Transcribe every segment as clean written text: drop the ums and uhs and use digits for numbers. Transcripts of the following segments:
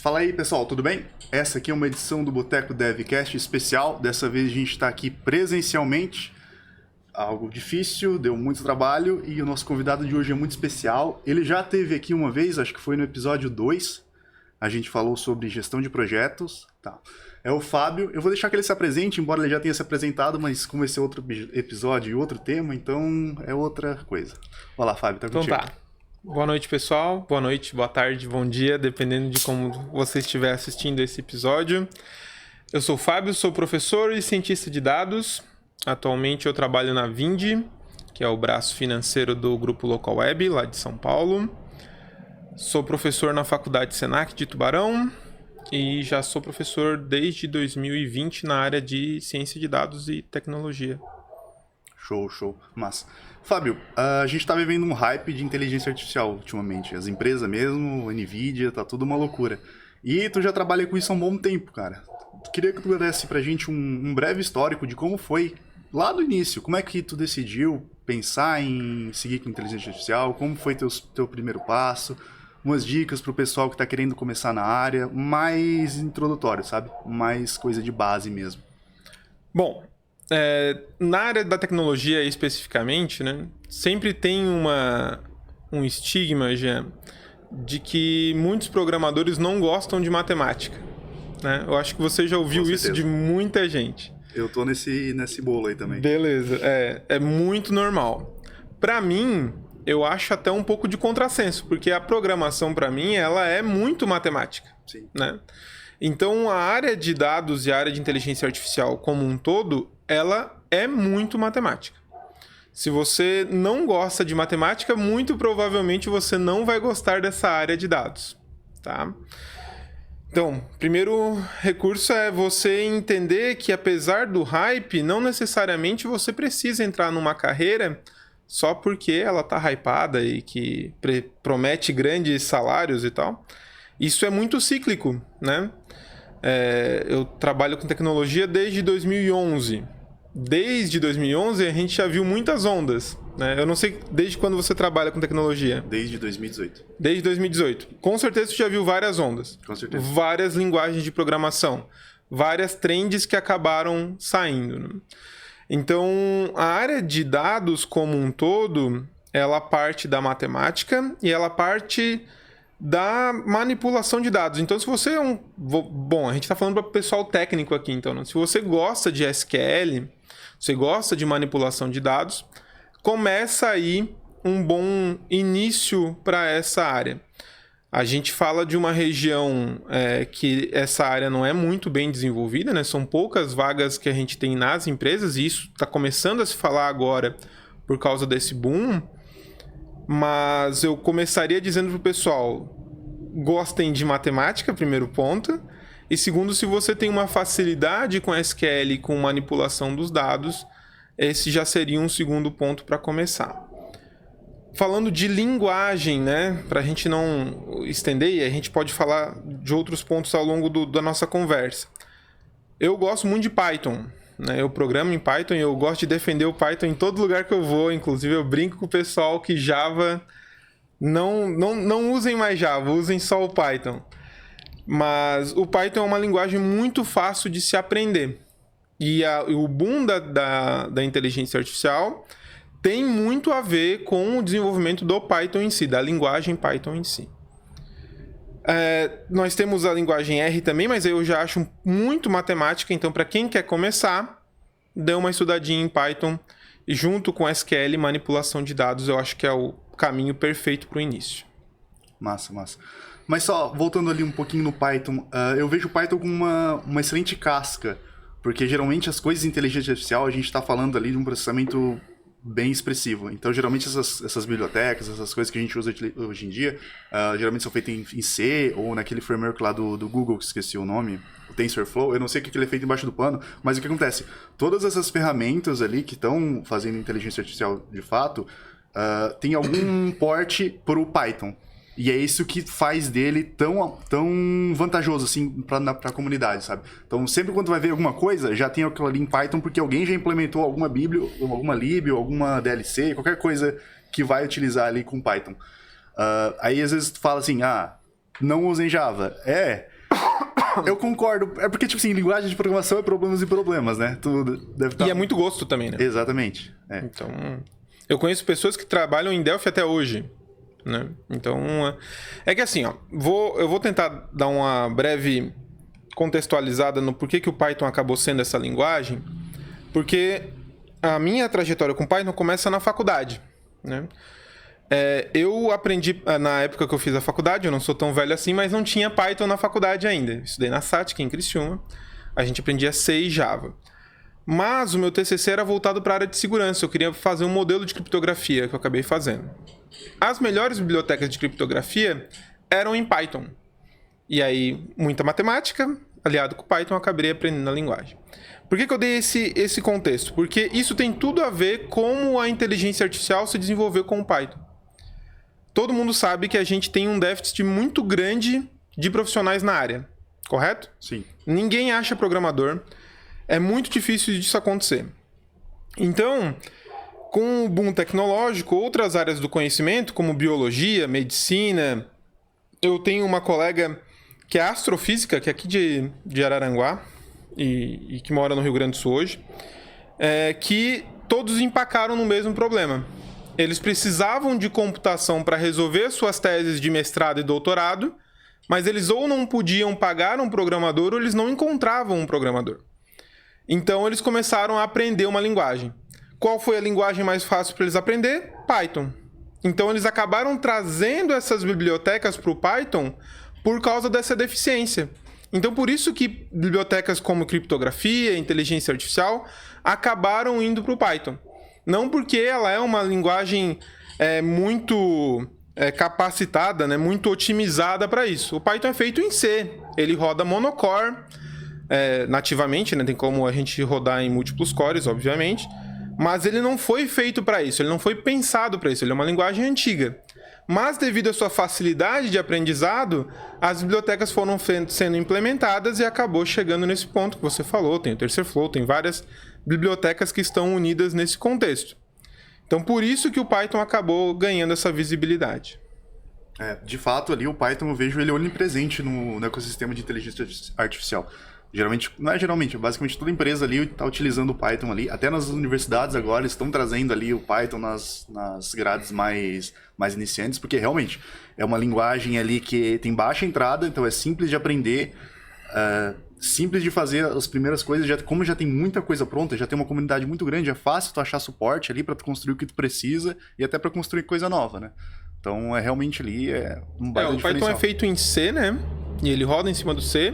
Fala aí, pessoal, tudo bem? Essa aqui é uma edição do Boteco Devcast especial. Dessa vez a gente está aqui presencialmente. Algo difícil, deu muito trabalho e o nosso convidado de hoje é muito especial. Ele já esteve aqui uma vez, acho que foi no episódio 2. A gente falou sobre gestão de projetos. Tá. É o Fábio. Eu vou deixar que ele se apresente, embora ele já tenha se apresentado, mas como esse é outro episódio e outro tema, então é outra coisa. Olá, Fábio, tá contigo. Então tá. Boa noite, pessoal. Boa noite, boa tarde, bom dia, dependendo de como você estiver assistindo esse episódio. Eu sou o Fábio, sou professor e cientista de dados. Atualmente eu trabalho na Vindi, que é o braço financeiro do Grupo Local Web, lá de São Paulo. Sou professor na Faculdade Senac de Tubarão e já sou professor desde 2020 na área de ciência de dados e tecnologia. Show. Massa. Fábio, a gente tá vivendo um hype de inteligência artificial ultimamente. As empresas mesmo, a Nvidia, tá tudo uma loucura. E tu já trabalha com isso há um bom tempo, cara. Queria que tu desse pra gente um breve histórico de como foi lá do início. Como é que tu decidiu pensar em seguir com inteligência artificial? Como foi teu primeiro passo? Umas dicas pro pessoal que tá querendo começar na área. Mais introdutório, sabe? Mais coisa de base mesmo. Bom, na área da tecnologia especificamente, né, sempre tem um estigma já de que muitos programadores não gostam de matemática. Né? Eu acho que você já ouviu isso de muita gente. Eu tô nesse bolo aí também. Beleza, é muito normal. Para mim, eu acho até um pouco de contrassenso, porque a programação para mim ela é muito matemática. Sim. Né? Então, a área de dados e a área de inteligência artificial como um todo, ela é muito matemática. Se você não gosta de matemática, muito provavelmente você não vai gostar dessa área de dados, tá? Então, primeiro recurso é você entender que apesar do hype, não necessariamente você precisa entrar numa carreira só porque ela tá hypada e que promete grandes salários e tal. Isso é muito cíclico, né? Eu trabalho com tecnologia desde 2011. Desde 2011 a gente já viu muitas ondas, né? Eu não sei desde quando você trabalha com tecnologia. Desde 2018. Desde 2018. Com certeza você já viu várias ondas. Com certeza. Várias linguagens de programação. Várias trends que acabaram saindo. Né? Então, a área de dados como um todo, ela parte da matemática e ela parte da manipulação de dados. Então, se você é Bom, a gente está falando para o pessoal técnico aqui, então. Né? Se você gosta de SQL, você gosta de manipulação de dados, começa aí um bom início para essa área. A gente fala de uma região que essa área não é muito bem desenvolvida, né? São poucas vagas que a gente tem nas empresas, e isso está começando a se falar agora por causa desse boom. Mas eu começaria dizendo para o pessoal, gostem de matemática, primeiro ponto. E segundo, se você tem uma facilidade com SQL e com manipulação dos dados, esse já seria um segundo ponto para começar. Falando de linguagem, né, para a gente não estender, e a gente pode falar de outros pontos ao longo da nossa conversa. Eu gosto muito de Python. Eu programo em Python e eu gosto de defender o Python em todo lugar que eu vou. Inclusive, eu brinco com o pessoal que Java... Não usem mais Java, usem só o Python. Mas o Python é uma linguagem muito fácil de se aprender. E o boom da inteligência artificial tem muito a ver com o desenvolvimento do Python em si, da linguagem Python em si. Nós temos a linguagem R também, mas eu já acho muito matemática, então para quem quer começar, dê uma estudadinha em Python e junto com SQL, manipulação de dados, eu acho que é o caminho perfeito para o início. Massa. Mas só, voltando ali um pouquinho no Python, eu vejo o Python com uma excelente casca, porque geralmente as coisas de inteligência artificial, a gente está falando ali de um processamento bem expressivo. Então, geralmente, essas bibliotecas, essas coisas que a gente usa hoje em dia, geralmente são feitas em C ou naquele framework lá do Google, que esqueci o nome, o TensorFlow. Eu não sei o que ele é feito embaixo do pano, mas o que acontece? Todas essas ferramentas ali que estão fazendo inteligência artificial de fato, tem algum porte para o Python. E é isso que faz dele tão vantajoso, assim, pra comunidade, sabe? Então, sempre quando vai ver alguma coisa, já tem aquilo ali em Python, porque alguém já implementou alguma lib, alguma DLC, qualquer coisa que vai utilizar ali com Python. Aí, às vezes, tu fala assim, não usem Java. Eu concordo. É porque, tipo assim, linguagem de programação é problemas e problemas, né? Tu deve estar... E é muito gosto também, né? Exatamente. É. Então, eu conheço pessoas que trabalham em Delphi até hoje, né? Então, é que assim, ó, eu vou tentar dar uma breve contextualizada no porquê que o Python acabou sendo essa linguagem, porque a minha trajetória com Python começa na faculdade, né? Eu aprendi, na época que eu fiz a faculdade, eu não sou tão velho assim, mas não tinha Python na faculdade ainda. Eu estudei na SATIC, em Criciúma. A gente aprendia C e Java. Mas o meu TCC era voltado para a área de segurança. Eu queria fazer um modelo de criptografia, que eu acabei fazendo. As melhores bibliotecas de criptografia eram em Python. E aí, muita matemática, aliado com Python, eu acabei aprendendo a linguagem. Por que eu dei esse contexto? Porque isso tem tudo a ver com como a inteligência artificial se desenvolveu com o Python. Todo mundo sabe que a gente tem um déficit muito grande de profissionais na área, correto? Sim. Ninguém acha programador. É muito difícil disso acontecer. Então, com o boom tecnológico, outras áreas do conhecimento, como biologia, medicina... Eu tenho uma colega que é astrofísica, que é aqui de Araranguá, e que mora no Rio Grande do Sul hoje, que todos empacaram no mesmo problema. Eles precisavam de computação para resolver suas teses de mestrado e doutorado, mas eles ou não podiam pagar um programador ou eles não encontravam um programador. Então eles começaram a aprender uma linguagem. Qual foi a linguagem mais fácil para eles aprender? Python. Então eles acabaram trazendo essas bibliotecas para o Python por causa dessa deficiência. Então por isso que bibliotecas como criptografia, inteligência artificial, acabaram indo para o Python. Não porque ela é uma linguagem muito capacitada, né, muito otimizada para isso. O Python é feito em C, ele roda monocore nativamente, né, tem como a gente rodar em múltiplos cores, obviamente, mas ele não foi feito para isso, ele não foi pensado para isso, ele é uma linguagem antiga. Mas devido à sua facilidade de aprendizado, as bibliotecas foram sendo implementadas e acabou chegando nesse ponto que você falou. Tem o TensorFlow, tem várias bibliotecas que estão unidas nesse contexto. Então, por isso que o Python acabou ganhando essa visibilidade. De fato, ali o Python eu vejo ele onipresente no ecossistema de inteligência artificial. Geralmente, não é geralmente, basicamente toda empresa ali está utilizando o Python ali. Até nas universidades agora estão trazendo ali o Python nas grades mais iniciantes, porque realmente é uma linguagem ali que tem baixa entrada, então é simples de aprender, simples de fazer as primeiras coisas. Como já tem muita coisa pronta, já tem uma comunidade muito grande, é fácil tu achar suporte ali para tu construir o que tu precisa e até para construir coisa nova, né? Então, realmente ali um baita diferencial. O Python é feito em C, né? E ele roda em cima do C.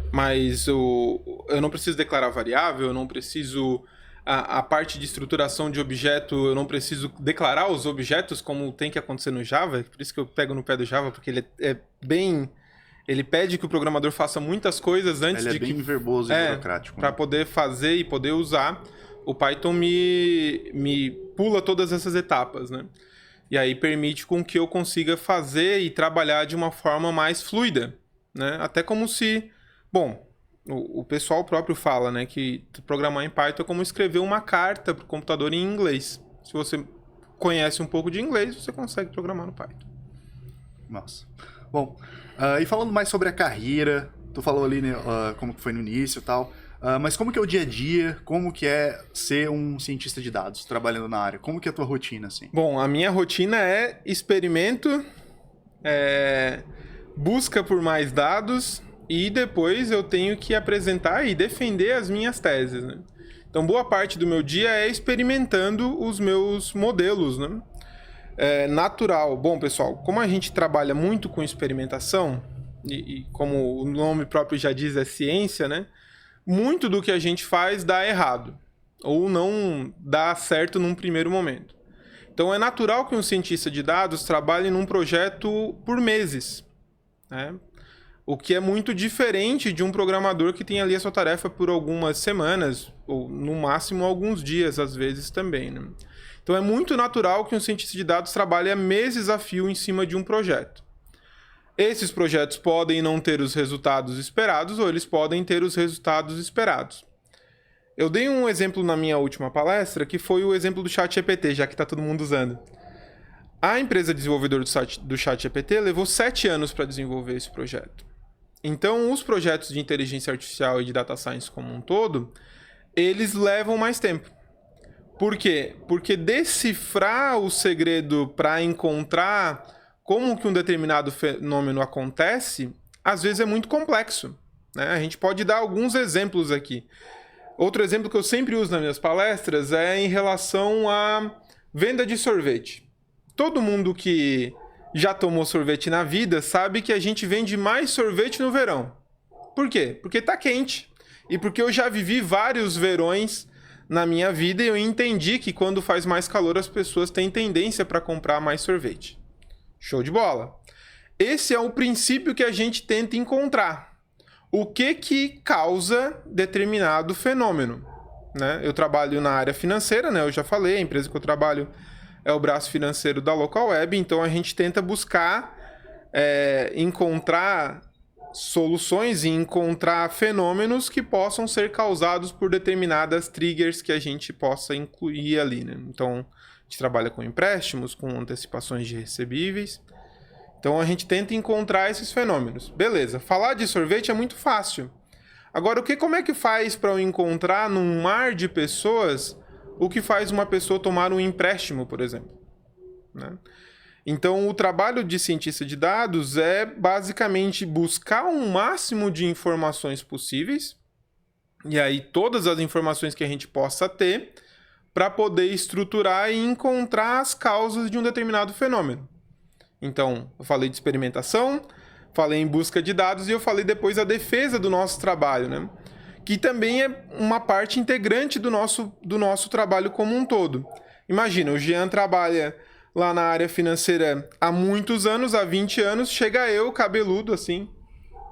Mas eu não preciso declarar variável, eu não preciso... A parte de estruturação de objeto, eu não preciso declarar os objetos como tem que acontecer no Java. Por isso que eu pego no pé do Java, porque ele ele pede que o programador faça muitas coisas antes de... Ele é bem verboso e burocrático. Para poder fazer e poder usar, o Python me pula todas essas etapas, né? E aí permite com que eu consiga fazer e trabalhar de uma forma mais fluida, né? Até como se... Bom, o pessoal próprio fala, né, que programar em Python é como escrever uma carta para o computador em inglês. Se você conhece um pouco de inglês, você consegue programar no Python. Nossa. Bom, e falando mais sobre a carreira, tu falou ali, né, como que foi no início e tal, mas como que é o dia a dia, como que é ser um cientista de dados, trabalhando na área? Como que é a tua rotina, assim? Bom, a minha rotina é experimento, busca por mais dados... E depois eu tenho que apresentar e defender as minhas teses, né? Então, boa parte do meu dia é experimentando os meus modelos, né? É natural. Bom, pessoal, como a gente trabalha muito com experimentação, e como o nome próprio já diz, é ciência, né? Muito do que a gente faz dá errado, ou não dá certo num primeiro momento. Então, é natural que um cientista de dados trabalhe num projeto por meses, né? O que é muito diferente de um programador que tem ali a sua tarefa por algumas semanas, ou no máximo alguns dias, às vezes também, né? Então é muito natural que um cientista de dados trabalhe a meses a fio em cima de um projeto. Esses projetos podem não ter os resultados esperados, ou eles podem ter os resultados esperados. Eu dei um exemplo na minha última palestra, que foi o exemplo do ChatGPT, já que está todo mundo usando. A empresa desenvolvedora do ChatGPT levou 7 anos para desenvolver esse projeto. Então, os projetos de inteligência artificial e de data science como um todo, eles levam mais tempo. Por quê? Porque decifrar o segredo para encontrar como que um determinado fenômeno acontece, às vezes é muito complexo, né? A gente pode dar alguns exemplos aqui. Outro exemplo que eu sempre uso nas minhas palestras é em relação à venda de sorvete. Todo mundo que já tomou sorvete na vida sabe que a gente vende mais sorvete no verão. Por quê? Porque tá quente. E porque eu já vivi vários verões na minha vida e eu entendi que quando faz mais calor as pessoas têm tendência para comprar mais sorvete. Show de bola. Esse é o princípio que a gente tenta encontrar. O que causa determinado fenômeno, né? Eu trabalho na área financeira, né? Eu já falei, a empresa que eu trabalho é o braço financeiro da Local Web, então a gente tenta buscar encontrar soluções e encontrar fenômenos que possam ser causados por determinadas triggers que a gente possa incluir ali, né? Então, a gente trabalha com empréstimos, com antecipações de recebíveis. Então, a gente tenta encontrar esses fenômenos. Beleza, falar de sorvete é muito fácil. Agora, como é que faz para eu encontrar num mar de pessoas o que faz uma pessoa tomar um empréstimo, por exemplo, né? Então, o trabalho de cientista de dados é basicamente buscar um máximo de informações possíveis, e aí todas as informações que a gente possa ter, para poder estruturar e encontrar as causas de um determinado fenômeno. Então, eu falei de experimentação, falei em busca de dados e eu falei depois a defesa do nosso trabalho, né? Que também é uma parte integrante do nosso trabalho como um todo. Imagina, o Jean trabalha lá na área financeira há muitos anos, há 20 anos, chega eu, cabeludo assim,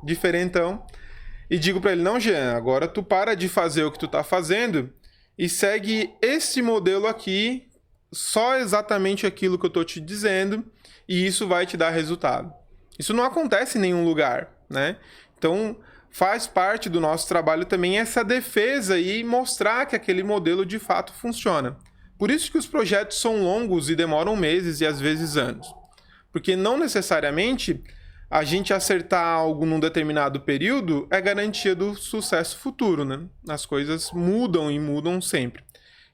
diferentão, e digo para ele, não, Jean, agora tu para de fazer o que tu tá fazendo e segue esse modelo aqui, só exatamente aquilo que eu tô te dizendo, e isso vai te dar resultado. Isso não acontece em nenhum lugar, né? Então, faz parte do nosso trabalho também essa defesa e mostrar que aquele modelo de fato funciona. Por isso que os projetos são longos e demoram meses e às vezes anos. Porque não necessariamente a gente acertar algo num determinado período é garantia do sucesso futuro, né? As coisas mudam e mudam sempre.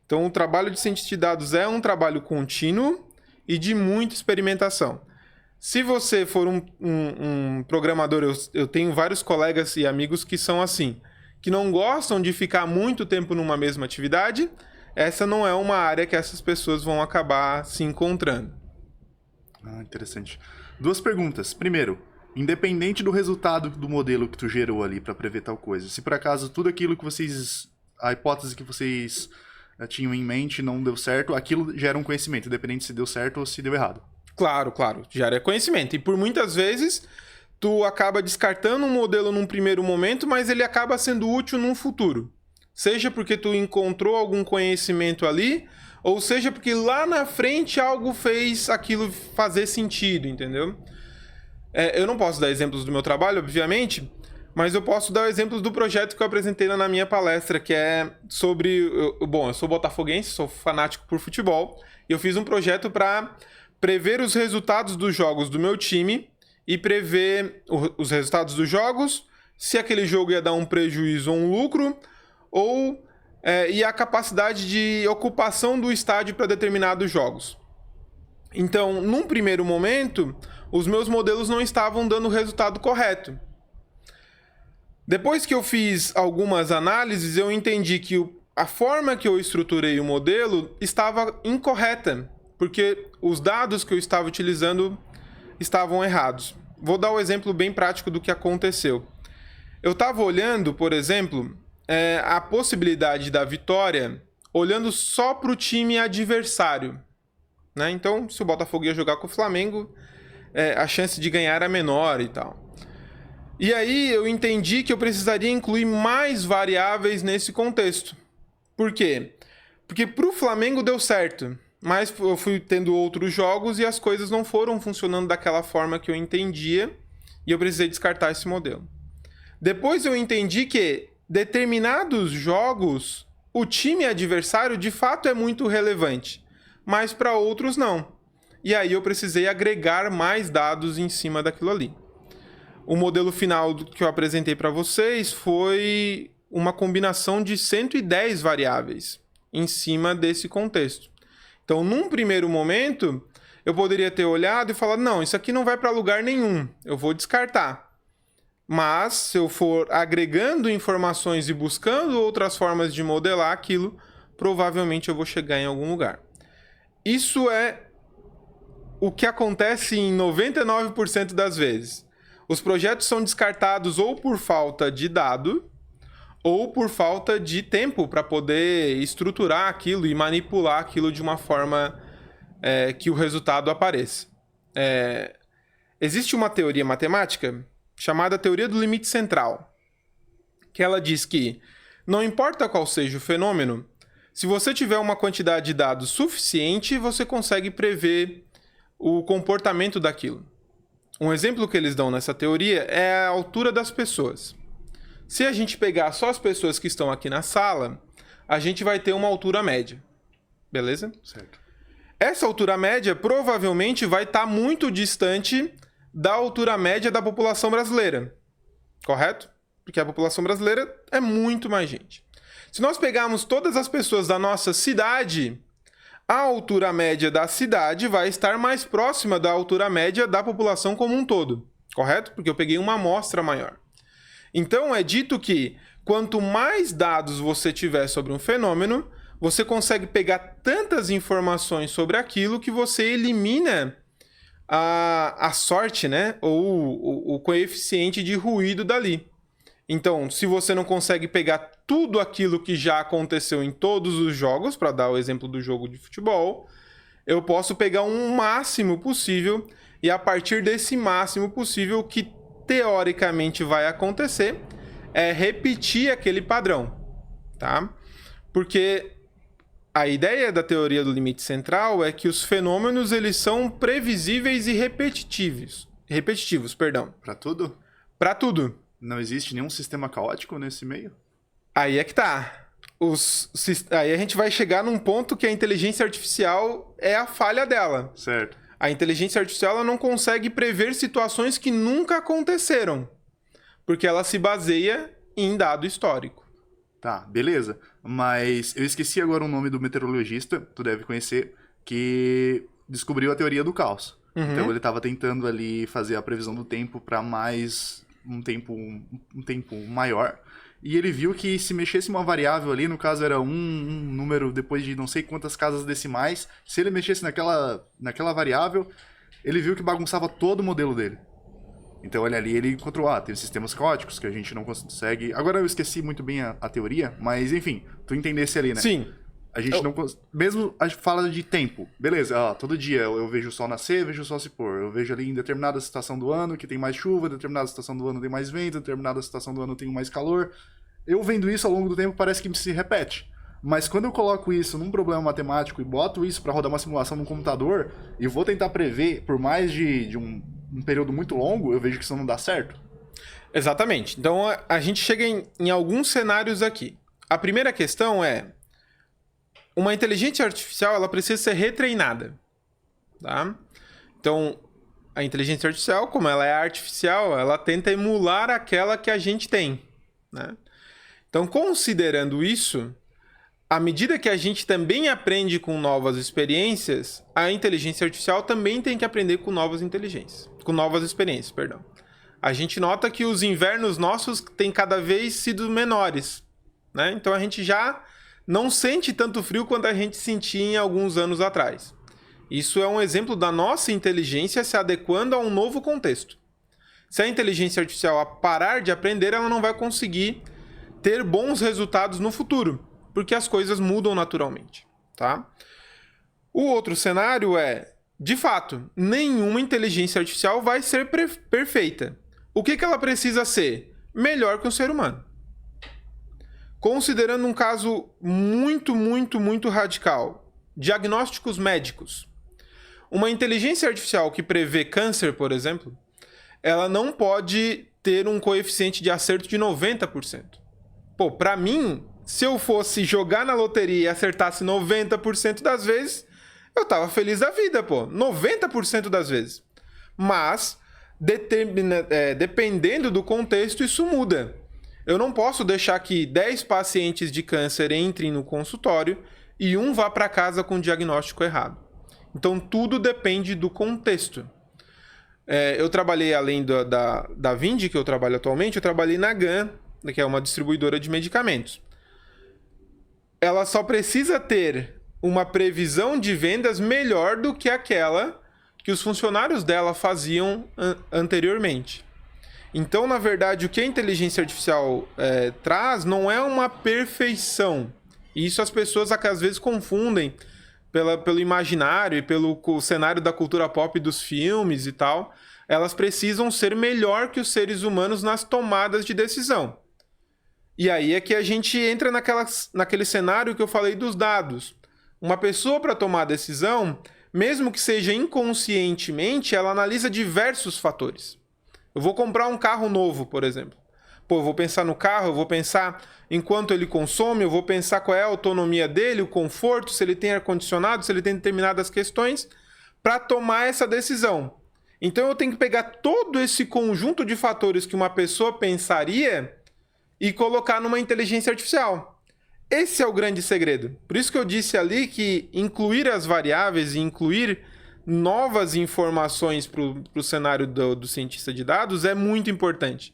Então, o trabalho de cientista de dados é um trabalho contínuo e de muita experimentação. Se você for um programador, eu tenho vários colegas e amigos que são assim, que não gostam de ficar muito tempo numa mesma atividade, essa não é uma área que essas pessoas vão acabar se encontrando. Ah, interessante. 2 perguntas. Primeiro, independente do resultado do modelo que tu gerou ali para prever tal coisa, se por acaso tudo aquilo que a hipótese que vocês tinham em mente não deu certo, aquilo gera um conhecimento, independente se deu certo ou se deu errado. Claro, gera conhecimento. E por muitas vezes, tu acaba descartando um modelo num primeiro momento, mas ele acaba sendo útil num futuro. Seja porque tu encontrou algum conhecimento ali, ou seja porque lá na frente algo fez aquilo fazer sentido, entendeu? Eu não posso dar exemplos do meu trabalho, obviamente, mas eu posso dar exemplos do projeto que eu apresentei lá na minha palestra, que é sobre... eu sou botafoguense, sou fanático por futebol, e eu fiz um projeto para prever os resultados dos jogos do meu time e prever os resultados dos jogos, se aquele jogo ia dar um prejuízo ou um lucro, e a capacidade de ocupação do estádio para determinados jogos. Então, num primeiro momento, os meus modelos não estavam dando o resultado correto. Depois que eu fiz algumas análises, eu entendi que a forma que eu estruturei o modelo estava incorreta, porque os dados que eu estava utilizando estavam errados. Vou dar um exemplo bem prático do que aconteceu. Eu estava olhando, por exemplo, a possibilidade da vitória olhando só para o time adversário, né? Então, se o Botafogo ia jogar com o Flamengo, a chance de ganhar era menor e tal. E aí eu entendi que eu precisaria incluir mais variáveis nesse contexto. Por quê? Porque para o Flamengo deu certo, mas eu fui tendo outros jogos e as coisas não foram funcionando daquela forma que eu entendia e eu precisei descartar esse modelo. Depois eu entendi que determinados jogos, o time adversário de fato é muito relevante, mas para outros não. E aí eu precisei agregar mais dados em cima daquilo ali. O modelo final que eu apresentei para vocês foi uma combinação de 110 variáveis em cima desse contexto. Então, num primeiro momento, eu poderia ter olhado e falado, não, isso aqui não vai para lugar nenhum, eu vou descartar. Mas, se eu for agregando informações e buscando outras formas de modelar aquilo, provavelmente eu vou chegar em algum lugar. Isso é o que acontece em 99% das vezes. Os projetos são descartados ou por falta de dado ou por falta de tempo para poder estruturar aquilo e manipular aquilo de uma forma que o resultado apareça. Existe uma teoria matemática chamada teoria do limite central, que ela diz que não importa qual seja o fenômeno, se você tiver uma quantidade de dados suficiente, você consegue prever o comportamento daquilo. Um exemplo que eles dão nessa teoria é a altura das pessoas. Se a gente pegar só as pessoas que estão aqui na sala, a gente vai ter uma altura média. Beleza? Certo. Essa altura média provavelmente vai estar muito distante da altura média da população brasileira. Correto? Porque a população brasileira é muito mais gente. Se nós pegarmos todas as pessoas da nossa cidade, a altura média da cidade vai estar mais próxima da altura média da população como um todo. Correto? Porque eu peguei uma amostra maior. Então, é dito que quanto mais dados você tiver sobre um fenômeno, você consegue pegar tantas informações sobre aquilo que você elimina a sorte, né? Ou o coeficiente de ruído dali. Então, se você não consegue pegar tudo aquilo que já aconteceu em todos os jogos, para dar o exemplo do jogo de futebol, eu posso pegar um máximo possível e a partir desse máximo possível, o que teoricamente vai acontecer é repetir aquele padrão, tá? Porque a ideia da teoria do limite central é que os fenômenos eles são previsíveis e repetitivos, Para tudo? Para tudo. Não existe nenhum sistema caótico nesse meio? Aí é que tá. Aí a gente vai chegar num ponto que a inteligência artificial é a falha dela. Certo. A inteligência artificial ela não consegue prever situações que nunca aconteceram, porque ela se baseia em dado histórico. Tá, beleza. Mas eu esqueci agora o nome do meteorologista, tu deve conhecer, que descobriu a teoria do caos. Uhum. Então ele estava tentando ali fazer a previsão do tempo para mais um tempo maior. E ele viu que se mexesse uma variável ali, no caso era um número depois de não sei quantas casas decimais, se ele mexesse naquela variável, ele viu que bagunçava todo o modelo dele. Então ali ele encontrou, tem sistemas caóticos que a gente não consegue... Agora eu esqueci muito bem a teoria, mas enfim, tu entendesse ali, né? Sim. A gente não consegue... Mesmo a gente fala de tempo. Beleza, todo dia eu vejo o sol nascer, vejo o sol se pôr. Eu vejo ali em determinada estação do ano que tem mais chuva, determinada estação do ano tem mais vento, determinada estação do ano tem mais calor. Eu vendo isso ao longo do tempo parece que se repete. Mas quando eu coloco isso num problema matemático e boto isso para rodar uma simulação no computador e vou tentar prever por mais de um período muito longo, eu vejo que isso não dá certo. Exatamente. Então a gente chega em alguns cenários aqui. A primeira questão é: uma inteligência artificial ela precisa ser retreinada, tá? Então, a inteligência artificial, como ela é artificial, ela tenta emular aquela que a gente tem, né? Então, considerando isso, à medida que a gente também aprende com novas experiências, a inteligência artificial também tem que aprender com novas experiências, perdão. A gente nota que os invernos nossos têm cada vez sido menores, né? Então, a gente já não sente tanto frio quanto a gente sentia em alguns anos atrás. Isso é um exemplo da nossa inteligência se adequando a um novo contexto. Se a inteligência artificial parar de aprender, ela não vai conseguir ter bons resultados no futuro, porque as coisas mudam naturalmente, tá? O outro cenário é, de fato, nenhuma inteligência artificial vai ser perfeita. O que ela precisa ser? Melhor que um ser humano. Considerando um caso muito radical, diagnósticos médicos. Uma inteligência artificial que prevê câncer, por exemplo, ela não pode ter um coeficiente de acerto de 90%. Pô, pra mim, se eu fosse jogar na loteria e acertasse 90% das vezes, eu tava feliz da vida, pô. 90% das vezes. Mas dependendo do contexto, isso muda. Eu não posso deixar que 10 pacientes de câncer entrem no consultório e um vá para casa com o diagnóstico errado. Então, tudo depende do contexto. Eu trabalhei, além da Vindi, que eu trabalho atualmente, eu trabalhei na GAN, que é uma distribuidora de medicamentos. Ela só precisa ter uma previsão de vendas melhor do que aquela que os funcionários dela faziam anteriormente. Então, na verdade, o que a inteligência artificial traz não é uma perfeição. E isso as pessoas às vezes confundem pelo imaginário e pelo cenário da cultura pop dos filmes e tal. Elas precisam ser melhor que os seres humanos nas tomadas de decisão. E aí é que a gente entra naquele cenário que eu falei dos dados. Uma pessoa, para tomar decisão, mesmo que seja inconscientemente, ela analisa diversos fatores. Eu vou comprar um carro novo, por exemplo. Eu vou pensar no carro, eu vou pensar em quanto ele consome, eu vou pensar qual é a autonomia dele, o conforto, se ele tem ar-condicionado, se ele tem determinadas questões, para tomar essa decisão. Então eu tenho que pegar todo esse conjunto de fatores que uma pessoa pensaria e colocar numa inteligência artificial. Esse é o grande segredo. Por isso que eu disse ali que incluir as variáveis e incluir novas informações para o cenário do cientista de dados é muito importante.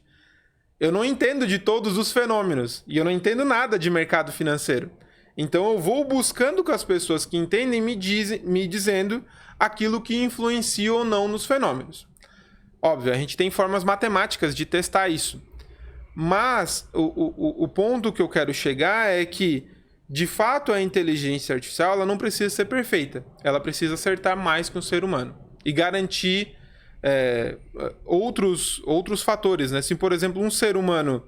Eu não entendo de todos os fenômenos e eu não entendo nada de mercado financeiro. Então eu vou buscando com as pessoas que entendem me dizendo aquilo que influencia ou não nos fenômenos. Óbvio, a gente tem formas matemáticas de testar isso. Mas o ponto que eu quero chegar é que, de fato, a inteligência artificial ela não precisa ser perfeita. Ela precisa acertar mais que um ser humano. E garantir outros fatores, né? Se, por exemplo, um ser humano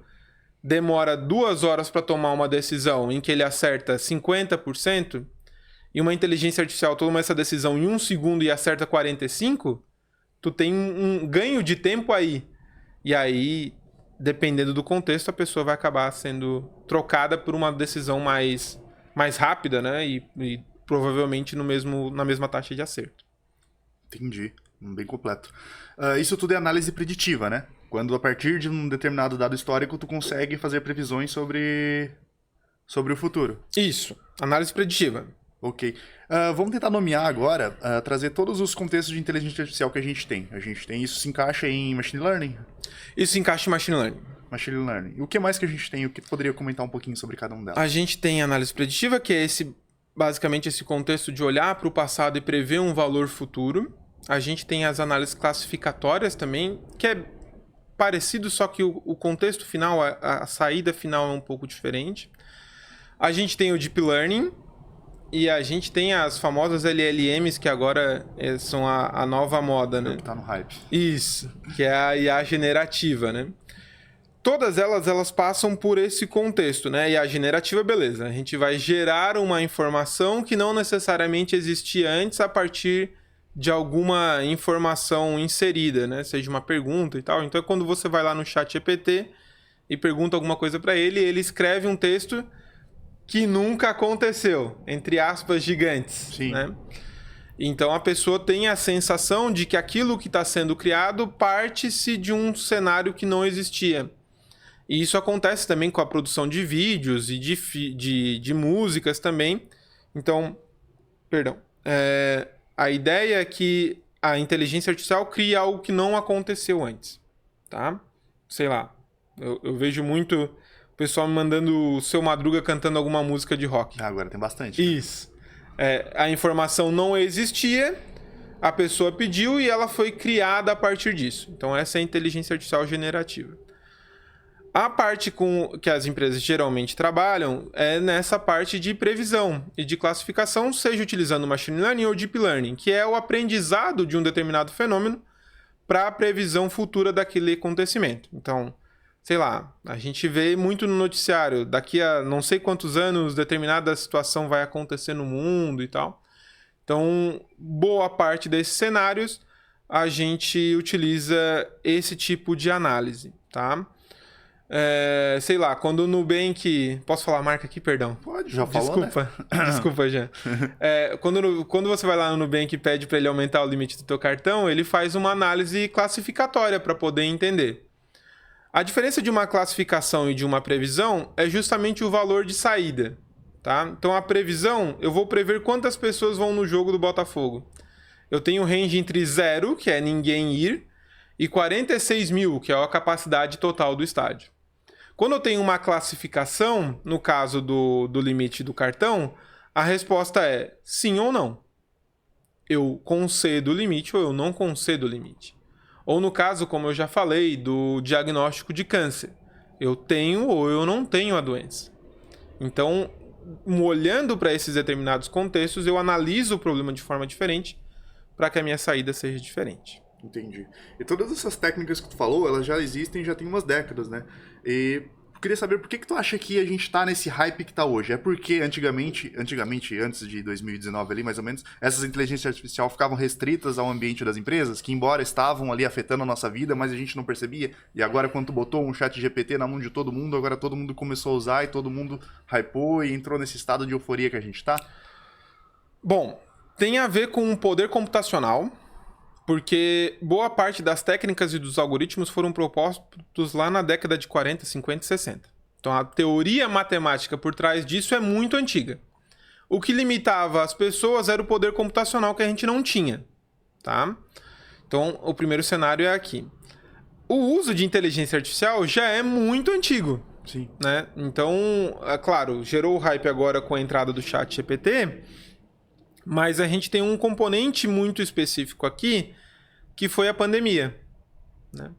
demora 2 horas para tomar uma decisão em que ele acerta 50%, e uma inteligência artificial toma essa decisão em 1 segundo e acerta 45%, tu tem um ganho de tempo aí. E aí, dependendo do contexto, a pessoa vai acabar sendo trocada por uma decisão mais rápida, né? E provavelmente na mesma taxa de acerto. Entendi. Bem completo. Isso tudo é análise preditiva, né? Quando a partir de um determinado dado histórico, tu consegue fazer previsões sobre o futuro. Isso. Análise preditiva. Ok. Vamos tentar nomear agora, trazer todos os contextos de inteligência artificial que a gente tem. Isso se encaixa em machine learning? Isso se encaixa em machine learning. Machine learning. E o que mais que a gente tem? O que poderia comentar um pouquinho sobre cada um delas? A gente tem análise preditiva, que é basicamente esse contexto de olhar para o passado e prever um valor futuro. A gente tem as análises classificatórias também, que é parecido, só que o contexto final, a saída final é um pouco diferente. A gente tem o Deep Learning e a gente tem as famosas LLMs, que agora são a nova moda, né? Tá no hype. Isso, que é a IA generativa, né? Todas elas passam por esse contexto, né? E a generativa, beleza. A gente vai gerar uma informação que não necessariamente existia antes a partir de alguma informação inserida, né? Seja uma pergunta e tal. Então, quando você vai lá no chat GPT e pergunta alguma coisa para ele escreve um texto que nunca aconteceu, entre aspas gigantes. Sim. Né? Então, a pessoa tem a sensação de que aquilo que está sendo criado parte-se de um cenário que não existia. E isso acontece também com a produção de vídeos e de músicas também. Então, a ideia é que a inteligência artificial cria algo que não aconteceu antes, tá? Sei lá, eu vejo muito o pessoal me mandando o Seu Madruga cantando alguma música de rock. Agora tem bastante. Isso. A informação não existia, a pessoa pediu e ela foi criada a partir disso. Então essa é a inteligência artificial generativa. A parte que as empresas geralmente trabalham é nessa parte de previsão e de classificação, seja utilizando machine learning ou deep learning, que é o aprendizado de um determinado fenômeno para a previsão futura daquele acontecimento. Então, sei lá, a gente vê muito no noticiário, daqui a não sei quantos anos determinada situação vai acontecer no mundo e tal. Então, boa parte desses cenários a gente utiliza esse tipo de análise, tá? sei lá, quando o Nubank... Posso falar a marca aqui? Perdão. Pode, já falou, Desculpa. né? Desculpa, Jean. Quando você vai lá no Nubank e pede para ele aumentar o limite do teu cartão, ele faz uma análise classificatória para poder entender. A diferença de uma classificação e de uma previsão é justamente o valor de saída, tá? Então, a previsão, eu vou prever quantas pessoas vão no jogo do Botafogo. Eu tenho range entre 0, que é ninguém ir, e 46 mil, que é a capacidade total do estádio. Quando eu tenho uma classificação, no caso do limite do cartão, a resposta é sim ou não. Eu concedo o limite ou eu não concedo o limite. Ou no caso, como eu já falei, do diagnóstico de câncer. Eu tenho ou eu não tenho a doença. Então, olhando para esses determinados contextos, eu analiso o problema de forma diferente para que a minha saída seja diferente. Entendi. E todas essas técnicas que tu falou, elas já existem já tem umas décadas, né? E eu queria saber por que tu acha que a gente tá nesse hype que tá hoje? É porque antigamente, antes de 2019 ali, mais ou menos, essas inteligências artificiais ficavam restritas ao ambiente das empresas, que embora estavam ali afetando a nossa vida, mas a gente não percebia. E agora, quando tu botou um chat GPT na mão de todo mundo, agora todo mundo começou a usar e todo mundo hypou e entrou nesse estado de euforia que a gente tá? Bom, tem a ver com o poder computacional, porque boa parte das técnicas e dos algoritmos foram propostos lá na década de 40, 50 e 60. Então a teoria matemática por trás disso é muito antiga. O que limitava as pessoas era o poder computacional que a gente não tinha, tá? Então o primeiro cenário é aqui. O uso de inteligência artificial já é muito antigo. Sim. Né? Então, é claro, gerou o hype agora com a entrada do chat GPT, mas a gente tem um componente muito específico aqui, que foi a pandemia. Né?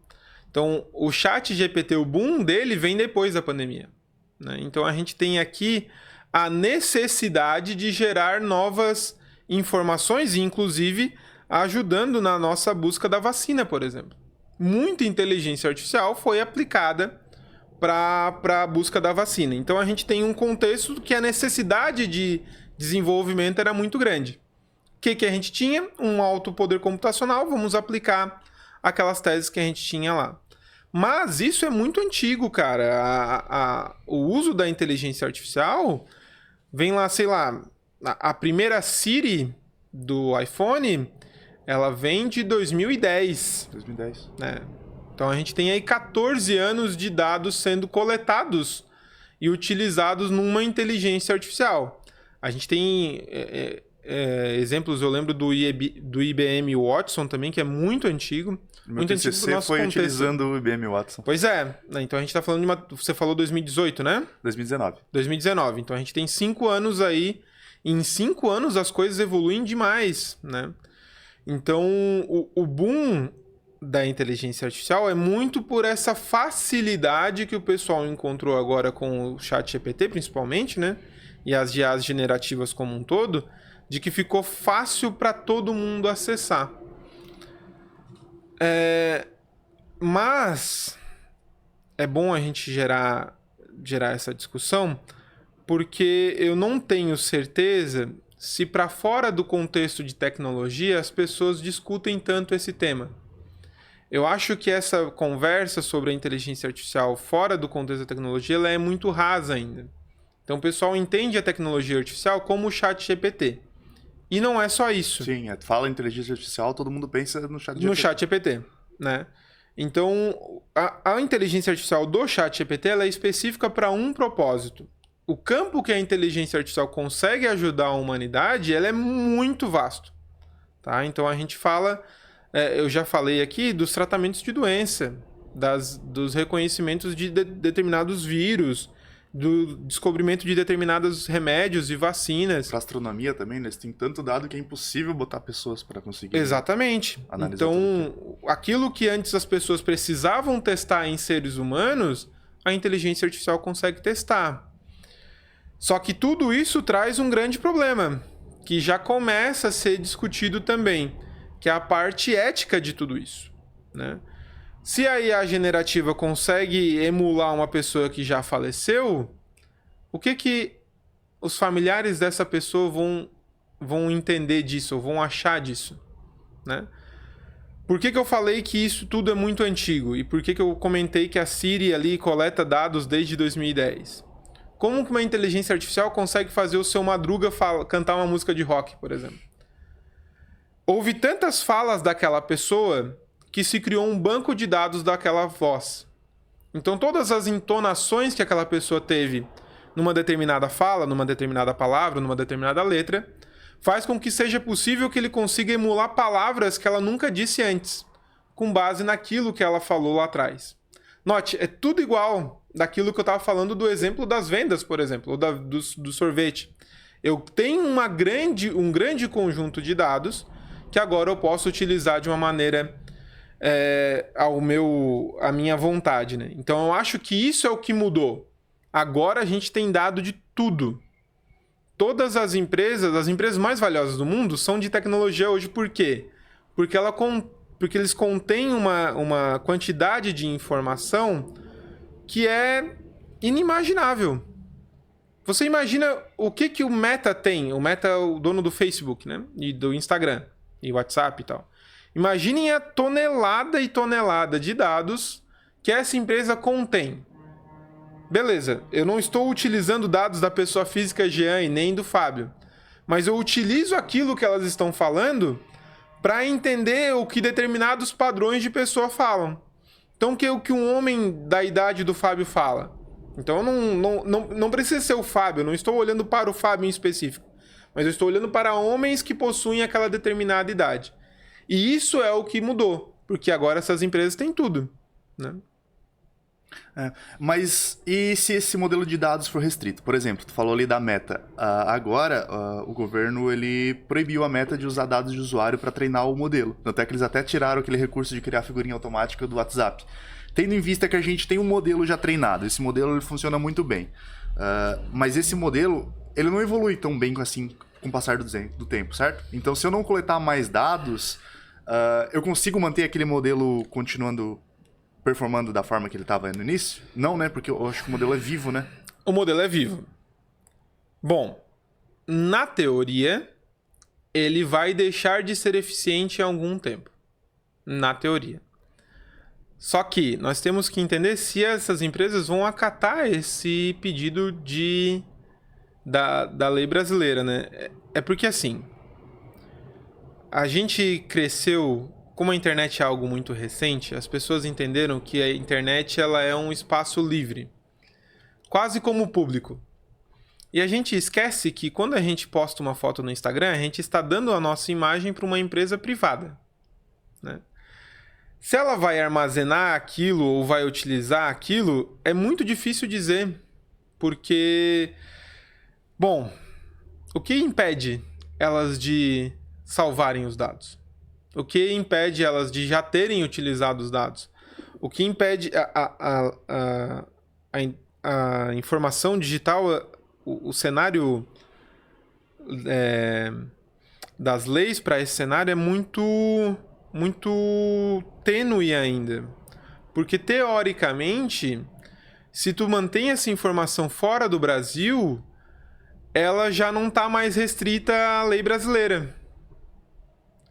Então, o chat GPT, o boom dele vem depois da pandemia. Né? Então, a gente tem aqui a necessidade de gerar novas informações e, inclusive, ajudando na nossa busca da vacina, por exemplo. Muita inteligência artificial foi aplicada para a busca da vacina. Então, a gente tem um contexto que a necessidade de desenvolvimento era muito grande. O que a gente tinha? Um alto poder computacional, vamos aplicar aquelas teses que a gente tinha lá. Mas isso é muito antigo, cara. O uso da inteligência artificial vem lá, sei lá, a primeira Siri do iPhone, ela vem de 2010. 2010. Né? Então a gente tem aí 14 anos de dados sendo coletados e utilizados numa inteligência artificial. A gente tem exemplos, eu lembro do IBM Watson também, que é muito antigo. Muito antigo do nosso foi contexto. utilizando o IBM Watson. Pois é. Então a gente está falando de uma... Você falou 2018, né? 2019. 2019. Então a gente tem 5 anos aí. E em 5 anos as coisas evoluem demais, né? Então o boom da inteligência artificial é muito por essa facilidade que o pessoal encontrou agora com o chat GPT, principalmente, né? E as IAs generativas como um todo, de que ficou fácil para todo mundo acessar. Mas é bom a gente gerar essa discussão, porque eu não tenho certeza se para fora do contexto de tecnologia as pessoas discutem tanto esse tema. Eu acho que essa conversa sobre a inteligência artificial fora do contexto da tecnologia ela é muito rasa ainda. Então o pessoal entende a tecnologia artificial como o chat GPT. E não é só isso. Sim, fala inteligência artificial, todo mundo pensa no chat GPT. No chat GPT, né? Então, a inteligência artificial do chat GPT ela é específica para um propósito. O campo que a inteligência artificial consegue ajudar a humanidade, ela é muito vasto. Tá? Então a gente fala, eu já falei aqui, dos tratamentos de doença, dos reconhecimentos de determinados vírus, do descobrimento de determinados remédios e vacinas. Para astronomia também, né? Tem tanto dado que é impossível botar pessoas para conseguir. Exatamente. Então, aquilo que antes as pessoas precisavam testar em seres humanos, a inteligência artificial consegue testar. Só que tudo isso traz um grande problema, que já começa a ser discutido também, que é a parte ética de tudo isso, né? Se a IA generativa consegue emular uma pessoa que já faleceu, o que os familiares dessa pessoa vão entender disso, ou vão achar disso, né? Por que eu falei que isso tudo é muito antigo? E por que eu comentei que a Siri ali coleta dados desde 2010? Como que uma inteligência artificial consegue fazer o seu Madruga cantar uma música de rock, por exemplo? Houve tantas falas daquela pessoa que se criou um banco de dados daquela voz. Então todas as entonações que aquela pessoa teve numa determinada fala, numa determinada palavra, numa determinada letra, faz com que seja possível que ele consiga emular palavras que ela nunca disse antes, com base naquilo que ela falou lá atrás. Note, é tudo igual daquilo que eu estava falando do exemplo das vendas, por exemplo, ou do sorvete. Eu tenho um grande conjunto de dados que agora eu posso utilizar de uma maneira à minha vontade, né? Então eu acho que isso é o que mudou. Agora a gente tem dado de tudo. Todas as empresas mais valiosas do mundo são de tecnologia hoje. Por quê? Porque eles contêm uma quantidade de informação que é inimaginável. Você imagina o que o Meta tem? O Meta é o dono do Facebook, né? E do Instagram, e WhatsApp e tal. Imaginem a tonelada e tonelada de dados que essa empresa contém. Beleza, eu não estou utilizando dados da pessoa física Jean e nem do Fábio, mas eu utilizo aquilo que elas estão falando para entender o que determinados padrões de pessoa falam. Então, o que um homem da idade do Fábio fala? Então, não precisa ser o Fábio, eu não estou olhando para o Fábio em específico, mas eu estou olhando para homens que possuem aquela determinada idade. E isso é o que mudou, porque agora essas empresas têm tudo, né? Mas e se esse modelo de dados for restrito? Por exemplo, tu falou ali da Meta. Agora, o governo ele proibiu a Meta de usar dados de usuário para treinar o modelo. Tanto é que eles até tiraram aquele recurso de criar figurinha automática do WhatsApp. Tendo em vista que a gente tem um modelo já treinado. Esse modelo ele funciona muito bem. Mas esse modelo ele não evolui tão bem assim com o passar do tempo, certo? Então, se eu não coletar mais dados, eu consigo manter aquele modelo continuando performando da forma que ele estava no início? Não, né? Porque eu acho que o modelo é vivo, né? O modelo é vivo. Bom, na teoria, ele vai deixar de ser eficiente em algum tempo. Na teoria. Só que nós temos que entender se essas empresas vão acatar esse pedido da lei brasileira, né? É porque assim, a gente cresceu. Como a internet é algo muito recente, as pessoas entenderam que a internet ela é um espaço livre, quase como o público. E a gente esquece que quando a gente posta uma foto no Instagram, a gente está dando a nossa imagem para uma empresa privada, né? Se ela vai armazenar aquilo ou vai utilizar aquilo, é muito difícil dizer, porque, bom, o que impede elas de salvarem os dados? O que impede elas de já terem utilizado os dados? O que impede a informação digital, o cenário das leis para esse cenário é muito tênue ainda. Porque, teoricamente, se tu mantém essa informação fora do Brasil, ela já não está mais restrita à lei brasileira.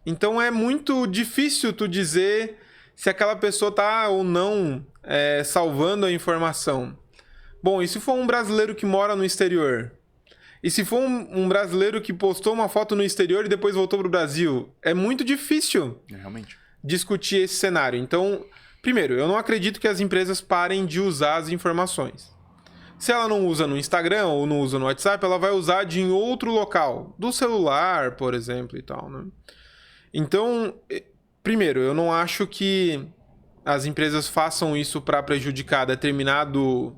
Então é muito difícil tu dizer se aquela pessoa está ou não salvando a informação. Bom, e se for um brasileiro que mora no exterior? E se for um brasileiro que postou uma foto no exterior e depois voltou para o Brasil? É muito difícil realmente discutir esse cenário. Então, primeiro, eu não acredito que as empresas parem de usar as informações. Se ela não usa no Instagram ou não usa no WhatsApp, ela vai usar em outro local. Do celular, por exemplo, e tal, né? Então, primeiro, eu não acho que as empresas façam isso para prejudicar determinado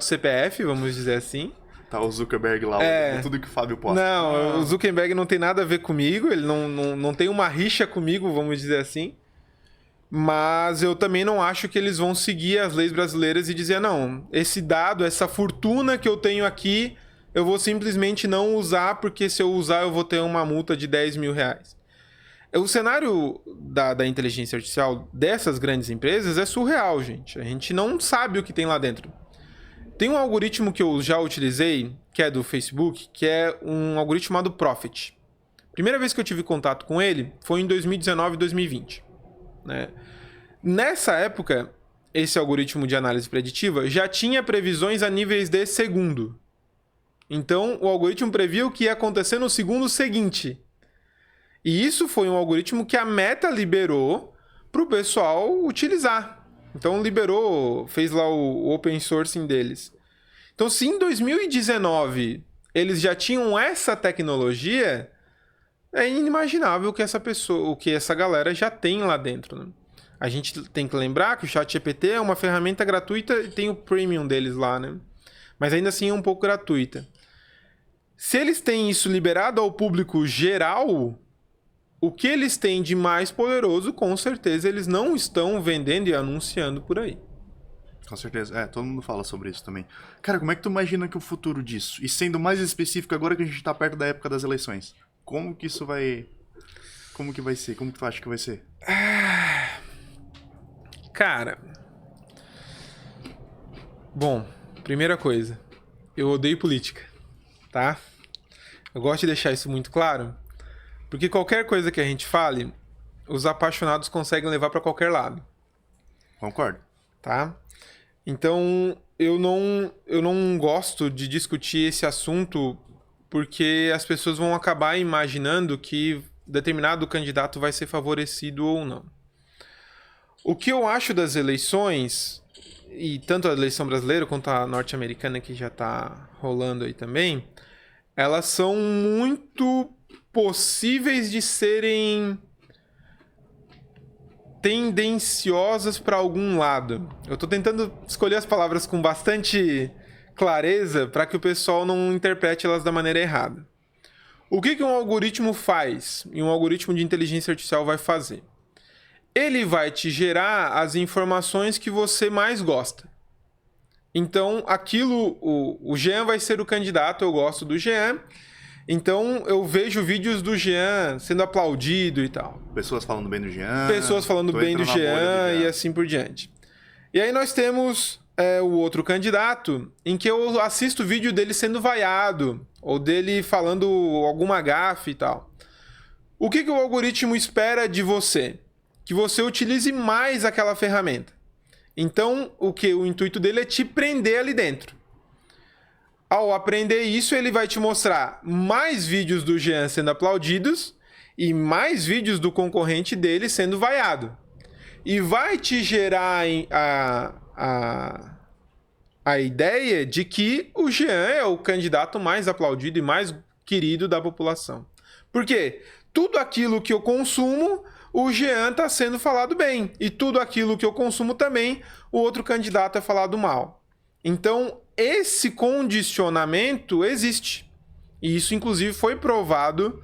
CPF, vamos dizer assim. Tá o Zuckerberg lá, tudo que o Fábio posta. Não, o Zuckerberg não tem nada a ver comigo, ele não tem uma rixa comigo, vamos dizer assim. Mas eu também não acho que eles vão seguir as leis brasileiras e dizer, não, esse dado, essa fortuna que eu tenho aqui, eu vou simplesmente não usar, porque se eu usar eu vou ter uma multa de 10 mil reais. O cenário da inteligência artificial dessas grandes empresas é surreal, gente. A gente não sabe o que tem lá dentro. Tem um algoritmo que eu já utilizei, que é do Facebook, que é um algoritmo chamado Prophet. Primeira vez que eu tive contato com ele foi em 2019 e 2020. né? Nessa época, esse algoritmo de análise preditiva já tinha previsões a níveis de segundo. Então, o algoritmo previa o que ia acontecer no segundo seguinte. E isso foi um algoritmo que a Meta liberou para o pessoal utilizar. Então, fez lá o open sourcing deles. Então, se em 2019 eles já tinham essa tecnologia, é inimaginável o que essa galera já tem lá dentro, né? A gente tem que lembrar que o ChatGPT é uma ferramenta gratuita e tem o premium deles lá, né? Mas ainda assim é um pouco gratuita. Se eles têm isso liberado ao público geral, o que eles têm de mais poderoso, com certeza eles não estão vendendo e anunciando por aí. Com certeza. Todo mundo fala sobre isso também. Cara, como é que tu imagina que o futuro disso? E sendo mais específico agora que a gente tá perto da época das eleições. Como que isso vai... Como que vai ser? Como que tu acha que vai ser? Cara... Bom, primeira coisa. Eu odeio política, tá? Eu gosto de deixar isso muito claro. Porque qualquer coisa que a gente fale, os apaixonados conseguem levar pra qualquer lado. Concordo. Tá? Então, eu não gosto de discutir esse assunto porque as pessoas vão acabar imaginando que determinado candidato vai ser favorecido ou não. O que eu acho das eleições, e tanto a eleição brasileira quanto a norte-americana que já está rolando aí também, elas são muito possíveis de serem tendenciosas para algum lado. Eu tô tentando escolher as palavras com bastante clareza para que o pessoal não interprete elas da maneira errada. O que um algoritmo faz e um algoritmo de inteligência artificial vai fazer? Ele vai te gerar as informações que você mais gosta. Então, o Jean vai ser o candidato, eu gosto do Jean. Então, eu vejo vídeos do Jean sendo aplaudido e tal. Pessoas falando bem do Jean. Pessoas falando bem do Jean e assim por diante. E aí nós temos o outro candidato, em que eu assisto vídeo dele sendo vaiado, ou dele falando alguma gafe e tal. O que o algoritmo espera de você? Que você utilize mais aquela ferramenta. Então, o intuito dele é te prender ali dentro. Ao aprender isso, ele vai te mostrar mais vídeos do Jean sendo aplaudidos e mais vídeos do concorrente dele sendo vaiado. E vai te gerar a ideia de que o Jean é o candidato mais aplaudido e mais querido da população. Por quê? Tudo aquilo que eu consumo, o Jean está sendo falado bem. E tudo aquilo que eu consumo também, o outro candidato é falado mal. Então, esse condicionamento existe. E isso, inclusive, foi provado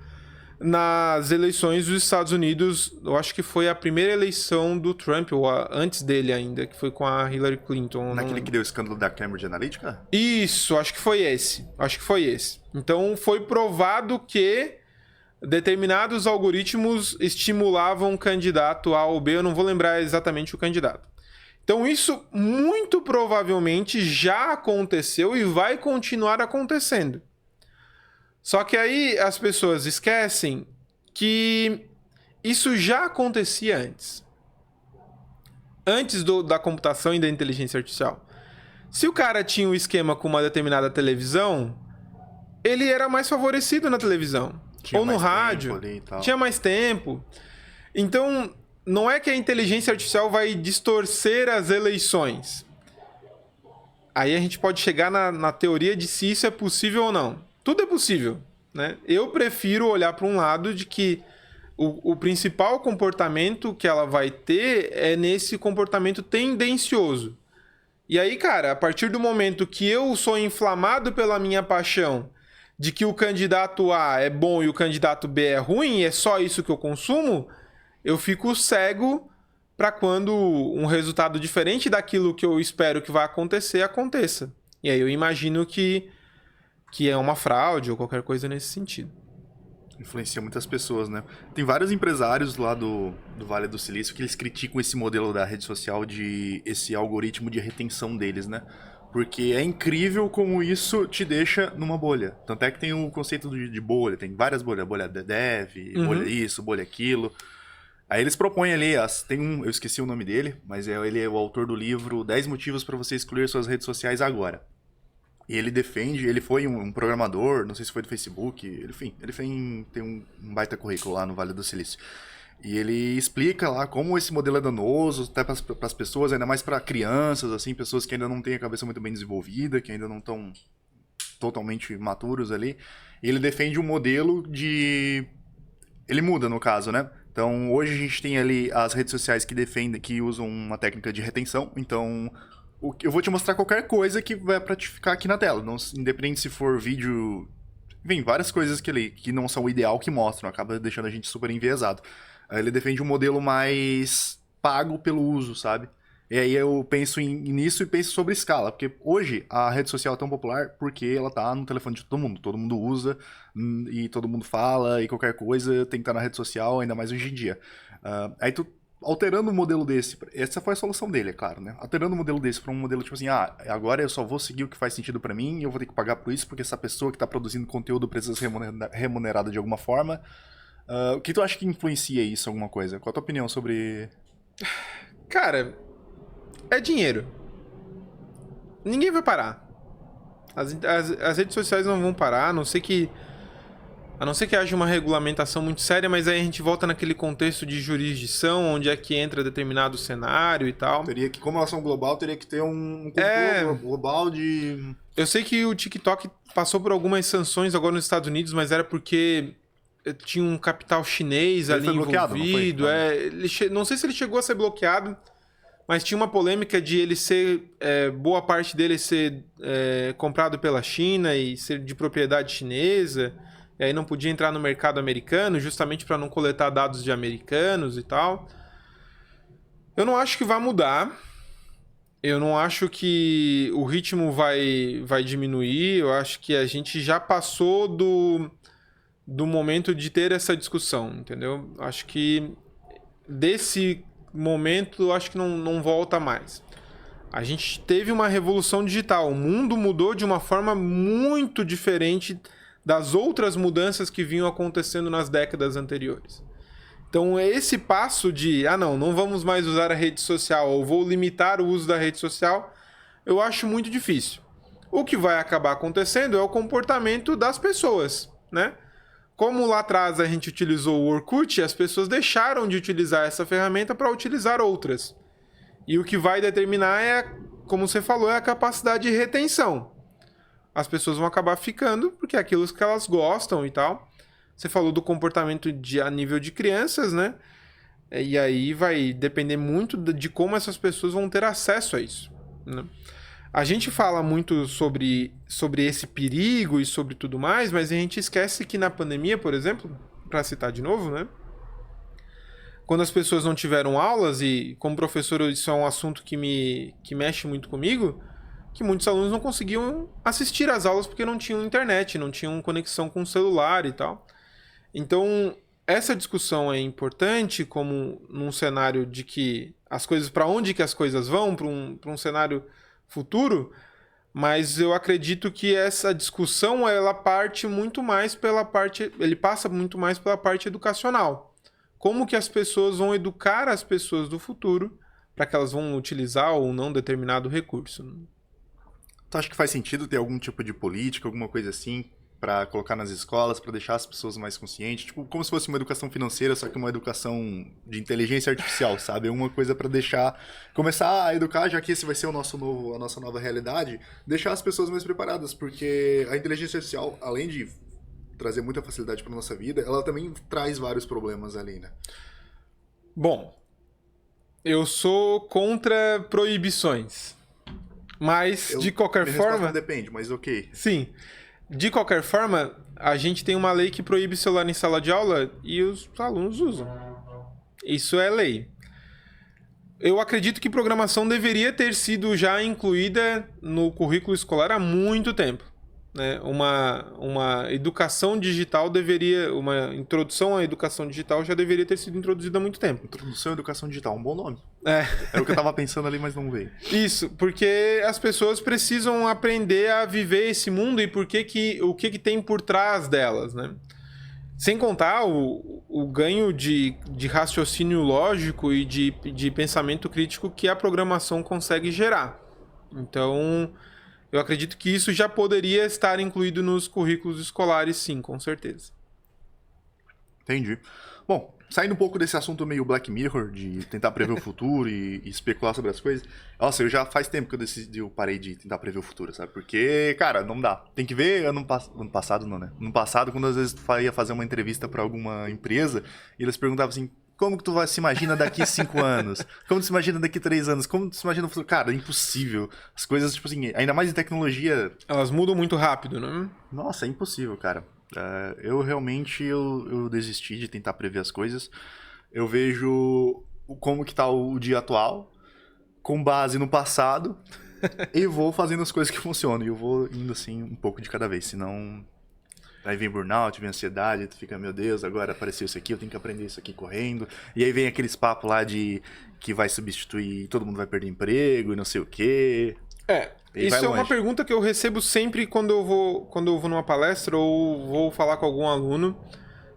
nas eleições dos Estados Unidos. Eu acho que foi a primeira eleição do Trump, ou antes dele ainda, que foi com a Hillary Clinton. Naquele que deu o escândalo da Cambridge Analytica? Isso, acho que foi esse. Então, foi provado que determinados algoritmos estimulavam um candidato A ou B. Eu não vou lembrar exatamente o candidato. Então, isso muito provavelmente já aconteceu e vai continuar acontecendo. Só que aí as pessoas esquecem que isso já acontecia antes. Antes da computação e da inteligência artificial. Se o cara tinha um esquema com uma determinada televisão, ele era mais favorecido na televisão. Ou no rádio. Tinha mais tempo. Então, não é que a inteligência artificial vai distorcer as eleições. Aí a gente pode chegar na teoria de se isso é possível ou não. Tudo é possível, né? Eu prefiro olhar para um lado de que o principal comportamento que ela vai ter é nesse comportamento tendencioso. E aí, cara, a partir do momento que eu sou inflamado pela minha paixão de que o candidato A é bom e o candidato B é ruim, e é só isso que eu consumo, eu fico cego para quando um resultado diferente daquilo que eu espero que vai acontecer, aconteça. E aí eu imagino que é uma fraude ou qualquer coisa nesse sentido. Influencia muitas pessoas, né? Tem vários empresários lá do Vale do Silício que eles criticam esse modelo da rede social, esse algoritmo de retenção deles, né? Porque é incrível como isso te deixa numa bolha. Tanto é que tem o conceito de bolha, tem várias bolhas. Bolha dev, bolha isso, bolha aquilo. Aí eles propõem ali, eu esqueci o nome dele, mas ele é o autor do livro 10 motivos para você excluir suas redes sociais agora. E ele defende, ele foi um programador, não sei se foi do Facebook, enfim, tem um baita currículo lá no Vale do Silício. E ele explica lá como esse modelo é danoso, até para as pessoas, ainda mais para crianças, assim, pessoas que ainda não têm a cabeça muito bem desenvolvida, que ainda não estão totalmente maturos ali. E ele defende um modelo de... Ele muda, no caso, né? Então, hoje a gente tem ali as redes sociais que usam uma técnica de retenção. Então, eu vou te mostrar qualquer coisa que vai pra te ficar aqui na tela. Não, independente se for vídeo... Vem várias coisas que não são o ideal que mostram. Acaba deixando a gente super enviesado. Ele defende um modelo mais pago pelo uso, sabe? E aí eu penso nisso e penso sobre escala. Porque hoje a rede social é tão popular porque ela tá no telefone de todo mundo. Todo mundo usa e todo mundo fala e qualquer coisa tem que estar na rede social, ainda mais hoje em dia. Aí tu alterando um modelo desse, essa foi a solução dele, é claro, né? Alterando um modelo desse para um modelo tipo assim, agora eu só vou seguir o que faz sentido para mim e eu vou ter que pagar por isso porque essa pessoa que tá produzindo conteúdo precisa ser remunerada de alguma forma. O que tu acha que influencia isso, alguma coisa? Qual a tua opinião sobre... Cara, é dinheiro. Ninguém vai parar. As redes sociais não vão parar, a não ser que haja uma regulamentação muito séria, mas aí a gente volta naquele contexto de jurisdição, onde é que entra determinado cenário e tal. Teria que, como elas são global, teria que ter um controle global de... Eu sei que o TikTok passou por algumas sanções agora nos Estados Unidos, mas era porque tinha um capital chinês ali envolvido. Não sei se ele chegou a ser bloqueado, mas tinha uma polêmica de ele ser... boa parte dele ser comprado pela China e ser de propriedade chinesa. E aí não podia entrar no mercado americano, justamente para não coletar dados de americanos e tal. Eu não acho que vai mudar. Eu não acho que o ritmo vai diminuir. Eu acho que a gente já passou do momento de ter essa discussão, entendeu? Acho que desse momento, acho que não volta mais. A gente teve uma revolução digital. O mundo mudou de uma forma muito diferente das outras mudanças que vinham acontecendo nas décadas anteriores. Então, esse passo de, não vamos mais usar a rede social, ou vou limitar o uso da rede social, eu acho muito difícil. O que vai acabar acontecendo é o comportamento das pessoas, né? Como lá atrás a gente utilizou o Orkut, as pessoas deixaram de utilizar essa ferramenta para utilizar outras. E o que vai determinar como você falou, é a capacidade de retenção. As pessoas vão acabar ficando porque é aquilo que elas gostam e tal. Você falou do comportamento a nível de crianças, né? E aí vai depender muito de como essas pessoas vão ter acesso a isso, né? A gente fala muito sobre esse perigo e sobre tudo mais, mas a gente esquece que na pandemia, por exemplo, para citar de novo, né? Quando as pessoas não tiveram aulas, e como professor isso é um assunto que mexe muito comigo, que muitos alunos não conseguiam assistir às aulas porque não tinham internet, não tinham conexão com o celular e tal. Então, essa discussão é importante como num cenário de que as coisas, para onde que as coisas vão, para um cenário futuro, mas eu acredito que essa discussão ela parte muito mais ele passa muito mais pela parte educacional. Como que as pessoas vão educar as pessoas do futuro para que elas vão utilizar ou não determinado recurso. Tu acha que faz sentido ter algum tipo de política, alguma coisa assim, para colocar nas escolas, para deixar as pessoas mais conscientes? Tipo, como se fosse uma educação financeira, só que uma educação de inteligência artificial, sabe? Uma coisa para começar a educar, já que esse vai ser a nossa nova realidade, deixar as pessoas mais preparadas, porque a inteligência artificial, além de trazer muita facilidade para nossa vida, ela também traz vários problemas ali, né? Bom, eu sou contra proibições. Mas, de qualquer forma... Depende, mas ok. Sim. De qualquer forma, a gente tem uma lei que proíbe celular em sala de aula e os alunos usam. Isso é lei. Eu acredito que programação deveria ter sido já incluída no currículo escolar há muito tempo, né? Uma educação digital uma introdução à educação digital já deveria ter sido introduzida há muito tempo. Introdução à educação digital, um bom nome. Era o que eu tava pensando ali, mas não veio. Isso, porque as pessoas precisam aprender a viver esse mundo e o que tem por trás delas, né? Sem contar o ganho de raciocínio lógico e de pensamento crítico que a programação consegue gerar. Então, eu acredito que isso já poderia estar incluído nos currículos escolares, sim, com certeza. Entendi. Bom, saindo um pouco desse assunto meio Black Mirror, de tentar prever o futuro e especular sobre as coisas. Nossa, eu já faz tempo que eu parei de tentar prever o futuro, sabe? Porque, cara, não dá. Tem que ver ano passado, não, né? Ano passado, quando às vezes tu ia fazer uma entrevista pra alguma empresa, e eles perguntavam assim, como que tu se imagina daqui 5 anos? Como tu se imagina daqui 3 anos? Como tu se imagina no futuro? Cara, é impossível. As coisas, tipo assim, ainda mais em tecnologia... Elas mudam muito rápido, né? Nossa, é impossível, cara. Eu realmente eu desisti de tentar prever as coisas. Eu vejo como que tá o dia atual, com base no passado, e vou fazendo as coisas que funcionam. E eu vou indo assim um pouco de cada vez, senão aí vem burnout, vem ansiedade, tu fica, meu Deus, agora apareceu isso aqui, eu tenho que aprender isso aqui correndo. E aí vem aqueles papos lá de que vai substituir, todo mundo vai perder emprego e não sei o quê. Isso é uma pergunta que eu recebo sempre quando eu vou numa palestra ou vou falar com algum aluno,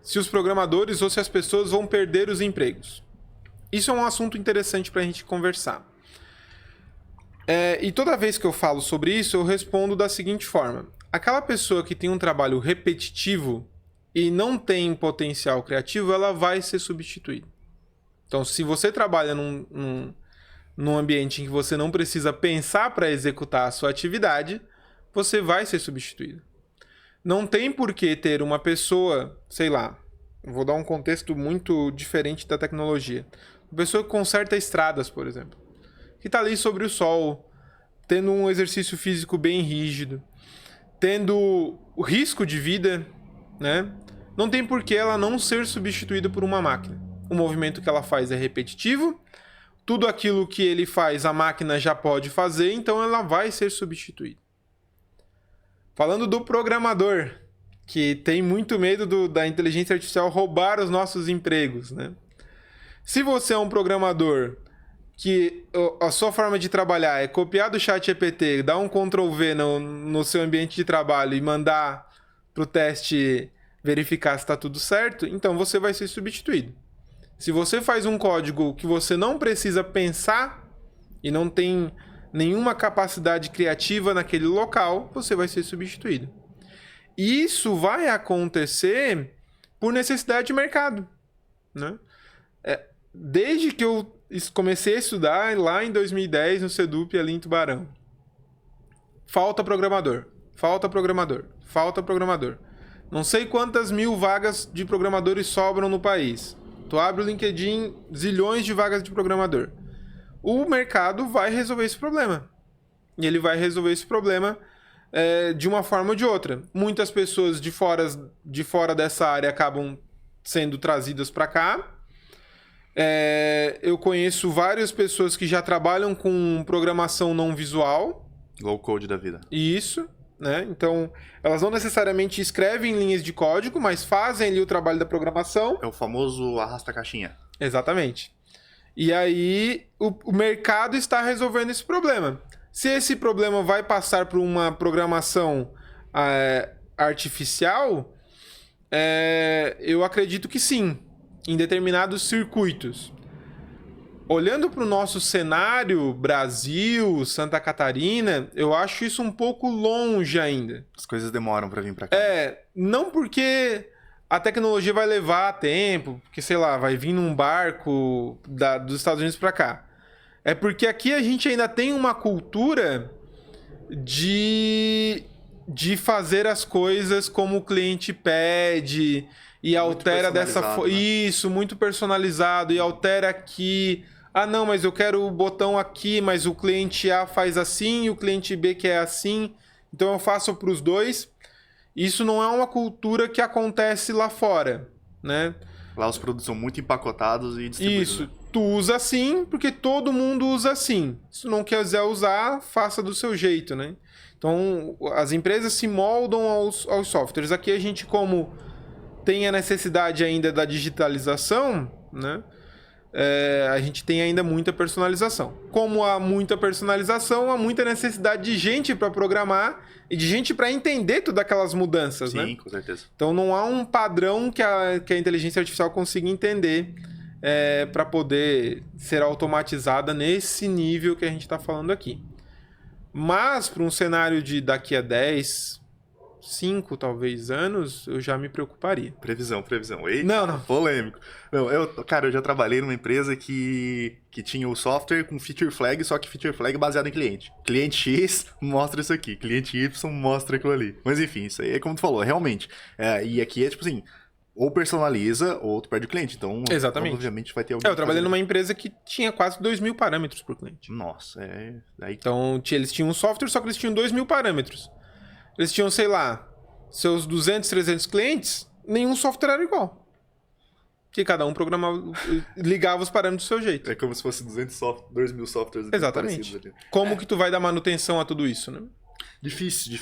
se os programadores ou se as pessoas vão perder os empregos. Isso é um assunto interessante para a gente conversar. E toda vez que eu falo sobre isso, eu respondo da seguinte forma. Aquela pessoa que tem um trabalho repetitivo e não tem potencial criativo, ela vai ser substituída. Então, se você trabalha num ambiente em que você não precisa pensar para executar a sua atividade, você vai ser substituído. Não tem por que ter uma pessoa, sei lá, vou dar um contexto muito diferente da tecnologia. Uma pessoa que conserta estradas, por exemplo, que está ali sobre o sol, tendo um exercício físico bem rígido, tendo o risco de vida, né? Não tem por que ela não ser substituída por uma máquina. O movimento que ela faz é repetitivo, tudo aquilo que ele faz a máquina já pode fazer, então ela vai ser substituída. Falando do programador, que tem muito medo da inteligência artificial roubar os nossos empregos, né? Se você é um programador que a sua forma de trabalhar é copiar do ChatGPT, dar um Ctrl+V no seu ambiente de trabalho e mandar para o teste verificar se está tudo certo, então você vai ser substituído. Se você faz um código que você não precisa pensar e não tem nenhuma capacidade criativa naquele local, você vai ser substituído. E isso vai acontecer por necessidade de mercado, né? Desde que eu comecei a estudar lá em 2010 no Sedup ali em Tubarão. Falta programador. Não sei quantas mil vagas de programadores sobram no país. Tu abre o LinkedIn, zilhões de vagas de programador. O mercado vai resolver esse problema. E ele vai resolver esse problema de uma forma ou de outra. Muitas pessoas de fora dessa área acabam sendo trazidas para cá. Eu conheço várias pessoas que já trabalham com programação não visual. Low code da vida. Isso, né? Então, elas não necessariamente escrevem linhas de código, mas fazem ali o trabalho da programação. É o famoso arrasta-caixinha. Exatamente. E aí, o mercado está resolvendo esse problema. Se esse problema vai passar por uma programação artificial, eu acredito que sim, em determinados circuitos. Olhando para o nosso cenário, Brasil, Santa Catarina, eu acho isso um pouco longe ainda. As coisas demoram para vir para cá. Não porque a tecnologia vai levar tempo, porque, sei lá, vai vir num barco dos Estados Unidos para cá. É porque aqui a gente ainda tem uma cultura de fazer as coisas como o cliente pede e muito altera dessa forma. Né? Isso, muito personalizado e altera aqui. Ah, não, mas eu quero o botão aqui, mas o cliente A faz assim e o cliente B quer assim. Então eu faço para os dois. Isso não é uma cultura que acontece lá fora, né? Lá os produtos são muito empacotados e distribuídos. Isso, tu usa assim porque todo mundo usa assim. Se tu não quiser usar, faça do seu jeito, né? Então as empresas se moldam aos softwares. Aqui a gente, como tem a necessidade ainda da digitalização, né? a gente tem ainda muita personalização. Como há muita personalização, há muita necessidade de gente para programar e de gente para entender todas aquelas mudanças, né? Sim, com certeza. Então não há um padrão que a inteligência artificial consiga entender para poder ser automatizada nesse nível que a gente está falando aqui. Mas para um cenário de daqui a 10, 5 talvez anos, eu já me preocuparia. Previsão. Eita, Não. polêmico. Não, cara, eu já trabalhei numa empresa que tinha o software com feature flag, só que feature flag baseado em cliente. Cliente X mostra isso aqui, cliente Y mostra aquilo ali. Mas enfim, isso aí é como tu falou, realmente. E aqui é tipo assim, ou personaliza ou tu perde o cliente. Então, Exatamente. obviamente vai ter alguém. Eu trabalhei numa empresa que tinha quase 2.000 parâmetros por cliente. Nossa, Aí... Então, eles tinham um software, só que eles tinham 2.000 parâmetros. Eles tinham, sei lá, seus 200, 300 clientes, nenhum software era igual. Que cada um programava, ligava os parâmetros do seu jeito. É como se fosse 2.000 softwares. Exatamente. Como que tu vai dar manutenção a tudo isso, né? Difícil.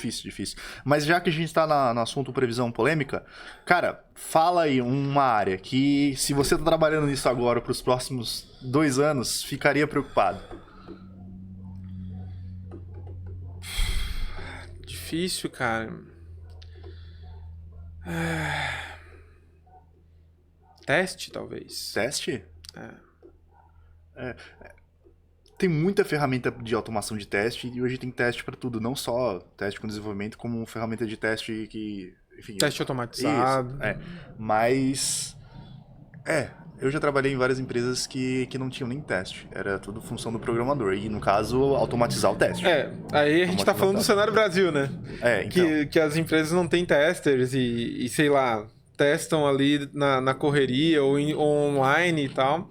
Mas já que a gente tá no assunto previsão polêmica, cara, fala aí uma área que, se você tá trabalhando nisso agora pros próximos 2 anos, ficaria preocupado. Difícil, cara. Teste, talvez. Teste? Tem muita ferramenta de automação de teste e hoje tem teste para tudo, não só teste com desenvolvimento, como ferramenta de teste que... Enfim, Teste automatizado. Isso, Mas... eu já trabalhei em várias empresas que não tinham nem teste. Era tudo função do programador. E, no caso, automatizar o teste. Aí a gente tá falando do cenário Brasil, né? Então. Que as empresas não têm testers e sei lá, testam ali na correria ou online e tal.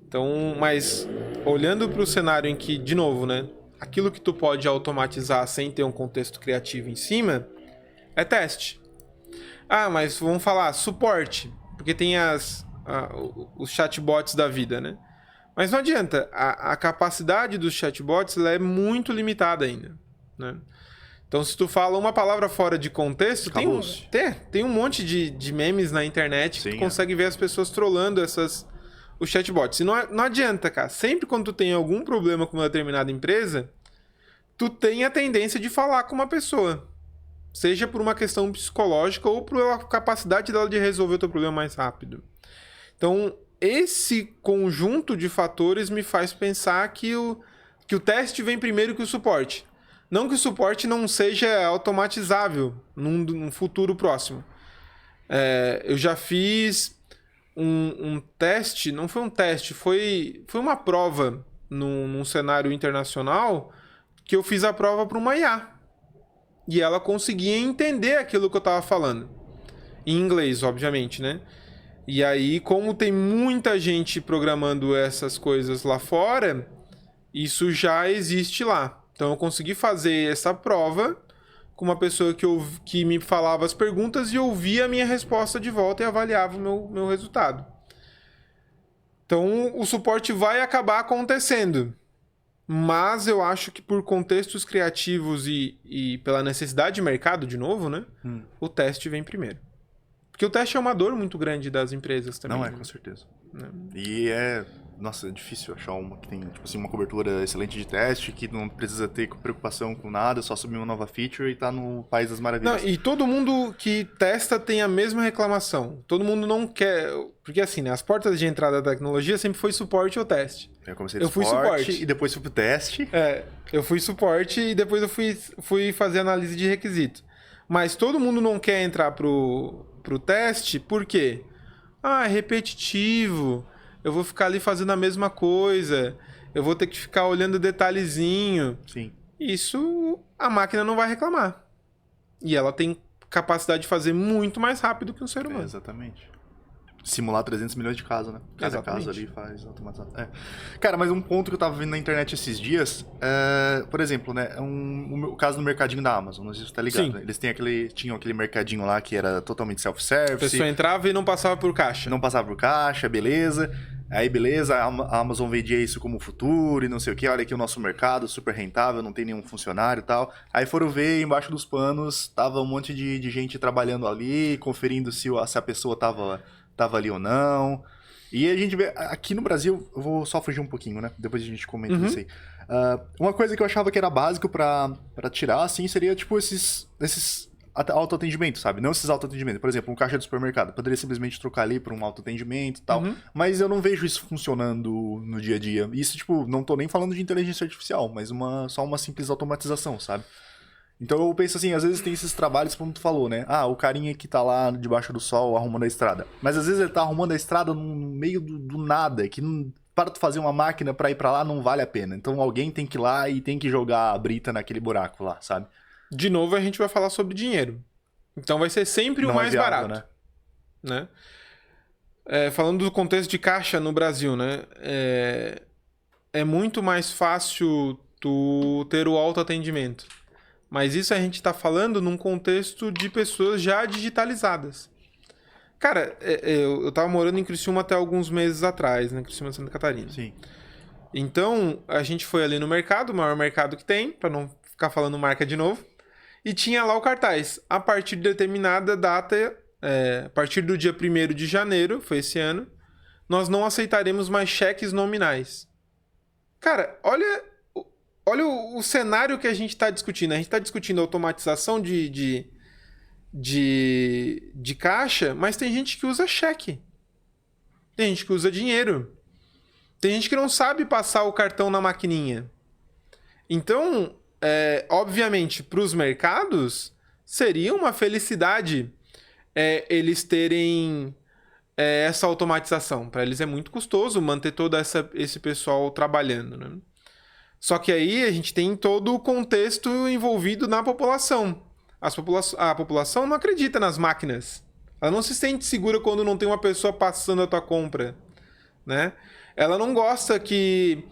Então, mas olhando para o cenário em que, de novo, né? Aquilo que tu pode automatizar sem ter um contexto criativo em cima é teste. Mas vamos falar suporte, porque tem os chatbots da vida, né? Mas não adianta, a capacidade dos chatbots ela é muito limitada ainda, né? Então, se tu fala uma palavra fora de contexto, tem um monte de memes na internet que tu consegue ver as pessoas trollando os chatbots. E não adianta, cara. Sempre quando tu tem algum problema com uma determinada empresa, tu tem a tendência de falar com uma pessoa. Seja por uma questão psicológica ou pela capacidade dela de resolver o teu problema mais rápido. Então, esse conjunto de fatores me faz pensar que o teste vem primeiro que o suporte. Não que o suporte não seja automatizável num futuro próximo. Eu já fiz um teste, não foi um teste, foi uma prova num cenário internacional que eu fiz a prova para uma IA. E ela conseguia entender aquilo que eu estava falando. Em inglês, obviamente, né? E aí, como tem muita gente programando essas coisas lá fora, isso já existe lá. Então, eu consegui fazer essa prova com uma pessoa que me falava as perguntas e ouvia a minha resposta de volta e avaliava o meu resultado. Então, o suporte vai acabar acontecendo. Mas eu acho que por contextos criativos e pela necessidade de mercado, de novo, né? O teste vem primeiro. Porque o teste é uma dor muito grande das empresas também. Não, com certeza. E é difícil achar uma que tem, tipo assim, uma cobertura excelente de teste, que não precisa ter preocupação com nada, só subir uma nova feature e tá no País das Maravilhas. E todo mundo que testa tem a mesma reclamação. Todo mundo não quer... Porque assim, né? As portas de entrada da tecnologia sempre foi suporte ou teste. Eu fui suporte e depois fui pro teste. Eu fui suporte e depois eu fui fazer análise de requisito. Mas todo mundo não quer entrar pro teste, por quê? É repetitivo, eu vou ficar ali fazendo a mesma coisa, eu vou ter que ficar olhando detalhezinho. Sim. Isso a máquina não vai reclamar. E ela tem capacidade de fazer muito mais rápido que um ser humano. Exatamente. Simular 300 milhões de casos, né? Cada Exatamente. caso ali faz automatizado. Cara, mas um ponto que eu tava vendo na internet esses dias, por exemplo, né? O caso do mercadinho da Amazon, não sei se você tá ligado. Sim. Né? Eles tinham aquele mercadinho lá que era totalmente self-service. A pessoa entrava e não passava por caixa. Não passava por caixa, beleza. Aí, beleza, a Amazon vendia isso como futuro e não sei o que. Olha aqui o nosso mercado, super rentável, não tem nenhum funcionário e tal. Aí foram ver, embaixo dos panos, tava um monte de gente trabalhando ali, conferindo se a pessoa tava ali ou não. E a gente vê, aqui no Brasil, eu vou só fugir um pouquinho, né? Depois a gente comenta isso aí. Uma coisa que eu achava que era básico pra tirar, assim, seria, tipo, esses autoatendimento, sabe? Não esses autoatendimentos. Por exemplo, um caixa de supermercado. Poderia simplesmente trocar ali por um autoatendimento e tal. Mas eu não vejo isso funcionando no dia a dia. Isso, tipo, não tô nem falando de inteligência artificial, mas só uma simples automatização, sabe? Então eu penso assim, às vezes tem esses trabalhos, como tu falou, né? Ah, o carinha que tá lá debaixo do sol arrumando a estrada. Mas às vezes ele tá arrumando a estrada no meio do nada, que para tu fazer uma máquina pra ir pra lá não vale a pena. Então alguém tem que ir lá e tem que jogar a brita naquele buraco lá, sabe? De novo, a gente vai falar sobre dinheiro. Então vai ser sempre o mais viável, barato. Né? Falando do contexto de caixa no Brasil, né? É muito mais fácil tu ter o autoatendimento. Mas isso a gente está falando num contexto de pessoas já digitalizadas. Cara, eu tava morando em Criciúma até alguns meses atrás, né? Criciúma, Santa Catarina. Sim. Então, a gente foi ali no mercado, o maior mercado que tem, para não ficar falando marca de novo. E tinha lá o cartaz. A partir de determinada data, a partir do dia 1º de janeiro, foi esse ano, nós não aceitaremos mais cheques nominais. Cara, olha o cenário que a gente está discutindo. A gente está discutindo automatização de caixa, mas tem gente que usa cheque. Tem gente que usa dinheiro. Tem gente que não sabe passar o cartão na maquininha. Então, obviamente, para os mercados, seria uma felicidade eles terem essa automatização. Para eles é muito custoso manter todo esse pessoal trabalhando, né? Só que aí a gente tem todo o contexto envolvido na população. A população não acredita nas máquinas. Ela não se sente segura quando não tem uma pessoa passando a tua compra, né? Ela não gosta que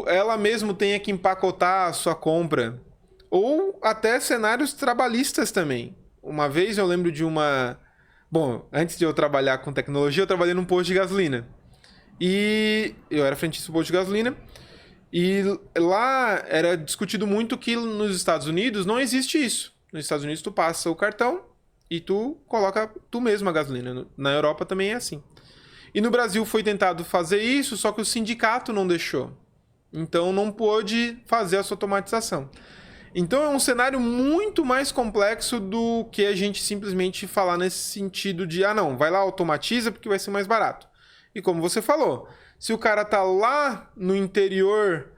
ela mesmo tenha que empacotar a sua compra. Ou até cenários trabalhistas também. Uma vez eu lembro de uma... Bom, antes de eu trabalhar com tecnologia, eu trabalhei num posto de gasolina. E eu era frentista do posto de gasolina. E lá era discutido muito que nos Estados Unidos não existe isso. Nos Estados Unidos tu passa o cartão e tu coloca tu mesmo a gasolina. Na Europa também é assim. E no Brasil foi tentado fazer isso, só que o sindicato não deixou. Então não pôde fazer essa automatização. Então é um cenário muito mais complexo do que a gente simplesmente falar nesse sentido de não, vai lá, automatiza porque vai ser mais barato. E como você falou, se o cara tá lá no interior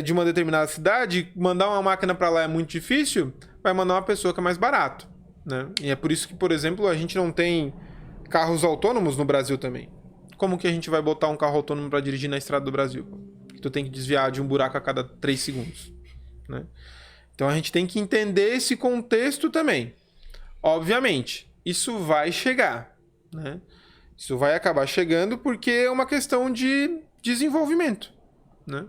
de uma determinada cidade, mandar uma máquina para lá é muito difícil, vai mandar uma pessoa que é mais barato, né? E é por isso que, por exemplo, a gente não tem carros autônomos no Brasil também. Como que a gente vai botar um carro autônomo para dirigir na estrada do Brasil? Que tu tem que desviar de um buraco a cada 3 segundos, né? Então a gente tem que entender esse contexto também. Obviamente, isso vai chegar, né? Isso vai acabar chegando porque é uma questão de desenvolvimento, né?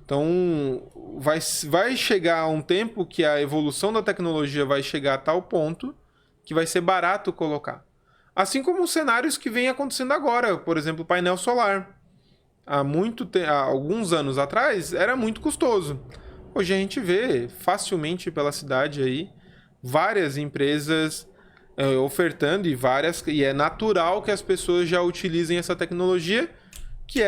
Então, vai chegar um tempo que a evolução da tecnologia vai chegar a tal ponto que vai ser barato colocar. Assim como os cenários que vem acontecendo agora, por exemplo, o painel solar. Há alguns anos atrás era muito custoso. Hoje a gente vê facilmente pela cidade aí várias empresas ofertando e é natural que as pessoas já utilizem essa tecnologia que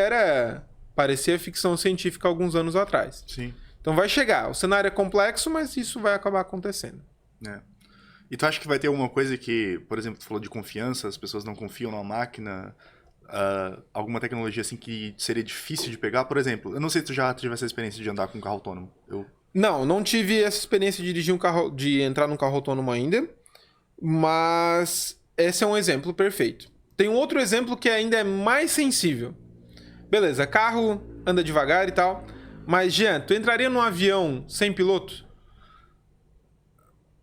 parecia ficção científica alguns anos atrás. Sim. Então vai chegar. O cenário é complexo, mas isso vai acabar acontecendo. E tu acha que vai ter alguma coisa que, por exemplo, tu falou de confiança, as pessoas não confiam na máquina, alguma tecnologia assim que seria difícil de pegar? Por exemplo, eu não sei se tu já tive essa experiência de andar com um carro autônomo. Não tive essa experiência de dirigir de entrar num carro autônomo ainda, mas esse é um exemplo perfeito. Tem um outro exemplo que ainda é mais sensível. Beleza, carro anda devagar e tal, mas Jean, tu entraria num avião sem piloto?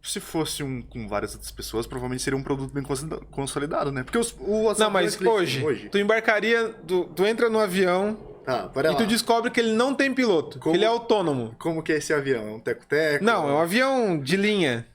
Se fosse com várias outras pessoas, provavelmente seria um produto bem consolidado, né? Porque não, mas hoje, tu embarcaria, tu entra no avião e tu descobre que ele não tem piloto, que ele é autônomo. Como que é esse avião? É um teco-teco? Não, é um avião de linha.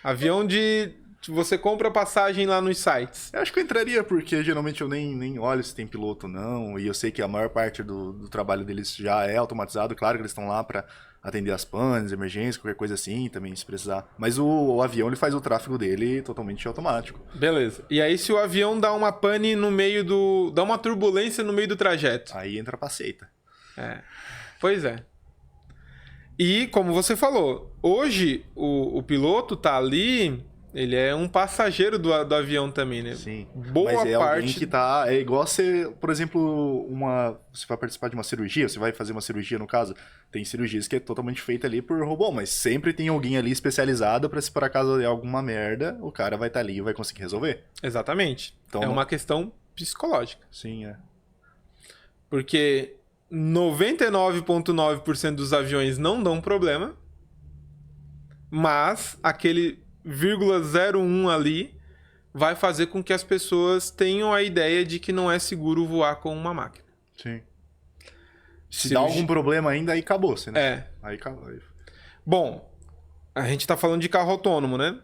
Avião de... Você compra passagem lá nos sites. Eu acho que eu entraria, porque geralmente eu nem olho se tem piloto ou não, e eu sei que a maior parte do trabalho deles já é automatizado. Claro que eles estão lá para atender as panes, emergência, qualquer coisa assim, também se precisar. Mas o avião, ele faz o tráfego dele totalmente automático. Beleza. E aí, se o avião dá uma pane no meio do... dá uma turbulência no meio do trajeto? Aí entra pra seita. Pois é. E, como você falou, hoje o piloto tá ali... Ele é um passageiro do avião também, né? Sim. Boa Mas é parte... alguém que tá... É igual você, por exemplo, você vai participar de uma cirurgia, você vai fazer uma cirurgia, no caso, tem cirurgias que é totalmente feita ali por robô, mas sempre tem alguém ali especializado pra se por acaso der alguma merda, o cara vai estar ali e vai conseguir resolver. Exatamente. Então, é uma questão psicológica. Sim, é. Porque 99,9% dos aviões não dão problema, mas aquele 0,01 ali vai fazer com que as pessoas tenham a ideia de que não é seguro voar com uma máquina. Sim. Se dá algum problema ainda, aí acabou-se, né? Aí acabou. Bom, a gente tá falando de carro autônomo, né?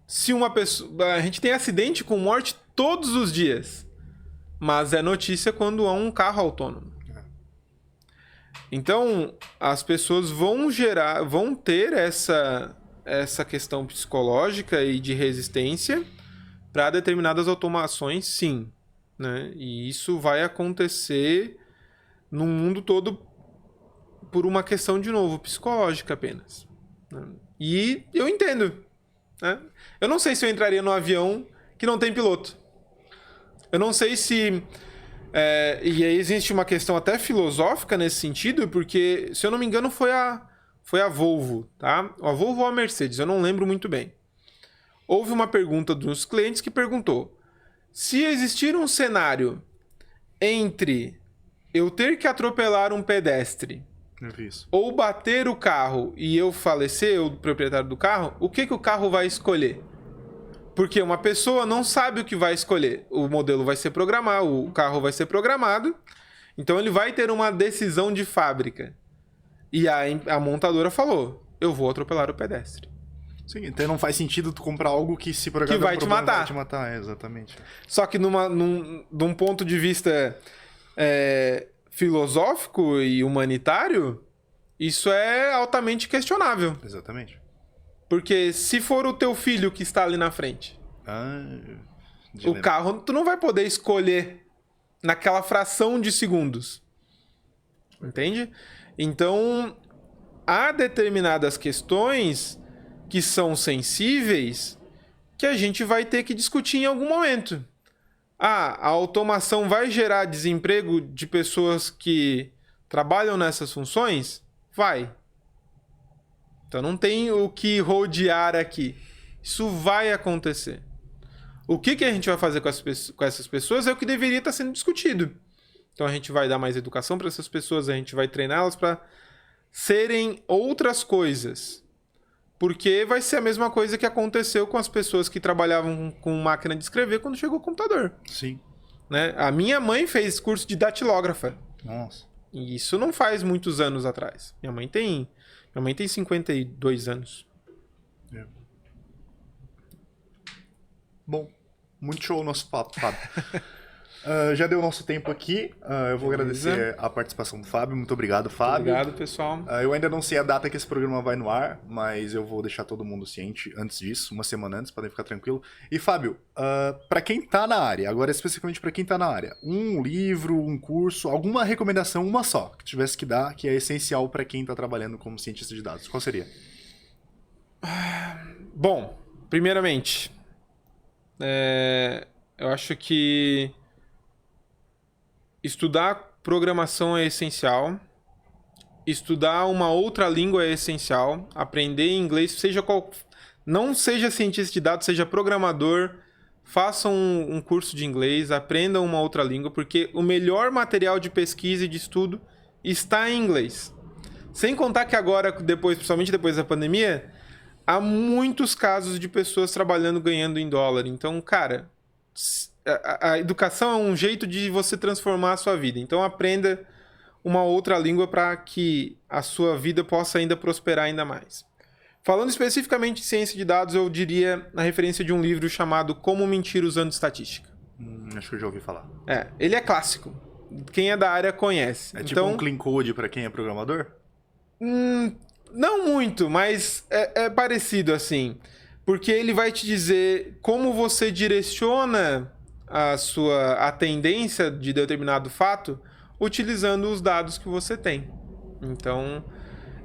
Se uma pessoa... A gente tem acidente com morte todos os dias, mas é notícia quando há um carro autônomo. Então, as pessoas vão ter essa questão psicológica e de resistência para determinadas automações, sim, né? E isso vai acontecer no mundo todo por uma questão, de novo, psicológica apenas, né? E eu entendo, né? Eu não sei se eu entraria no avião que não tem piloto. Eu não sei se... e aí existe uma questão até filosófica nesse sentido, porque, se eu não me engano, foi a Volvo, tá? A Volvo ou a Mercedes, eu não lembro muito bem. Houve uma pergunta dos clientes que perguntou: se existir um cenário entre eu ter que atropelar um pedestre ou bater o carro e eu falecer, o proprietário do carro, o que o carro vai escolher? Porque uma pessoa não sabe o que vai escolher. O modelo vai ser programado, o carro vai ser programado, então ele vai ter uma decisão de fábrica. E a montadora falou: eu vou atropelar o pedestre. Sim, então não faz sentido tu comprar algo que, se por acaso que vai te matar. Vai te matar, exatamente. Só que de um ponto de vista filosófico e humanitário, isso é altamente questionável. Exatamente. Porque se for o teu filho que está ali na frente, o carro tu não vai poder escolher naquela fração de segundos. Entende? Então, há determinadas questões que são sensíveis que a gente vai ter que discutir em algum momento. A automação vai gerar desemprego de pessoas que trabalham nessas funções? Vai. Então não tem o que rodear aqui. Isso vai acontecer. O que a gente vai fazer com essas pessoas é o que deveria estar sendo discutido. Então a gente vai dar mais educação para essas pessoas, a gente vai treiná-las para serem outras coisas. Porque vai ser a mesma coisa que aconteceu com as pessoas que trabalhavam com máquina de escrever quando chegou o computador. Sim. Né? A minha mãe fez curso de datilógrafa. Nossa. E isso não faz muitos anos atrás. Minha mãe tem 52 anos. Bom, muito show o nosso papo, Fábio. Já deu o nosso tempo aqui. Eu vou agradecer a participação do Fábio. Muito obrigado, Fábio. Obrigado, pessoal. Eu ainda não sei a data que esse programa vai no ar, mas eu vou deixar todo mundo ciente antes disso, uma semana antes, podem ficar tranquilo. E, Fábio, para quem tá na área, agora especificamente para quem tá na área, um livro, um curso, alguma recomendação, uma só, que tivesse que dar, que é essencial para quem tá trabalhando como cientista de dados, qual seria? Bom, primeiramente, eu acho que estudar programação é essencial. Estudar uma outra língua é essencial. Aprender inglês, não seja cientista de dados, seja programador, faça um curso de inglês, aprenda uma outra língua, porque o melhor material de pesquisa e de estudo está em inglês. Sem contar que agora, principalmente depois da pandemia, há muitos casos de pessoas trabalhando ganhando em dólar. Então, cara, a educação é um jeito de você transformar a sua vida. Então, aprenda uma outra língua para que a sua vida possa ainda prosperar ainda mais. Falando especificamente de ciência de dados, eu diria na referência de um livro chamado Como Mentir Usando Estatística. Acho que eu já ouvi falar. Ele é clássico. Quem é da área conhece. É tipo um clean code para quem é programador? Não muito, mas é parecido assim. Porque ele vai te dizer como você direciona a tendência de determinado fato utilizando os dados que você tem. Então,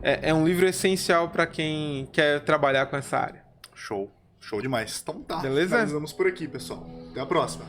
é um livro essencial para quem quer trabalhar com essa área. Show. Show demais. Então tá. Beleza? Finalizamos por aqui, pessoal. Até a próxima.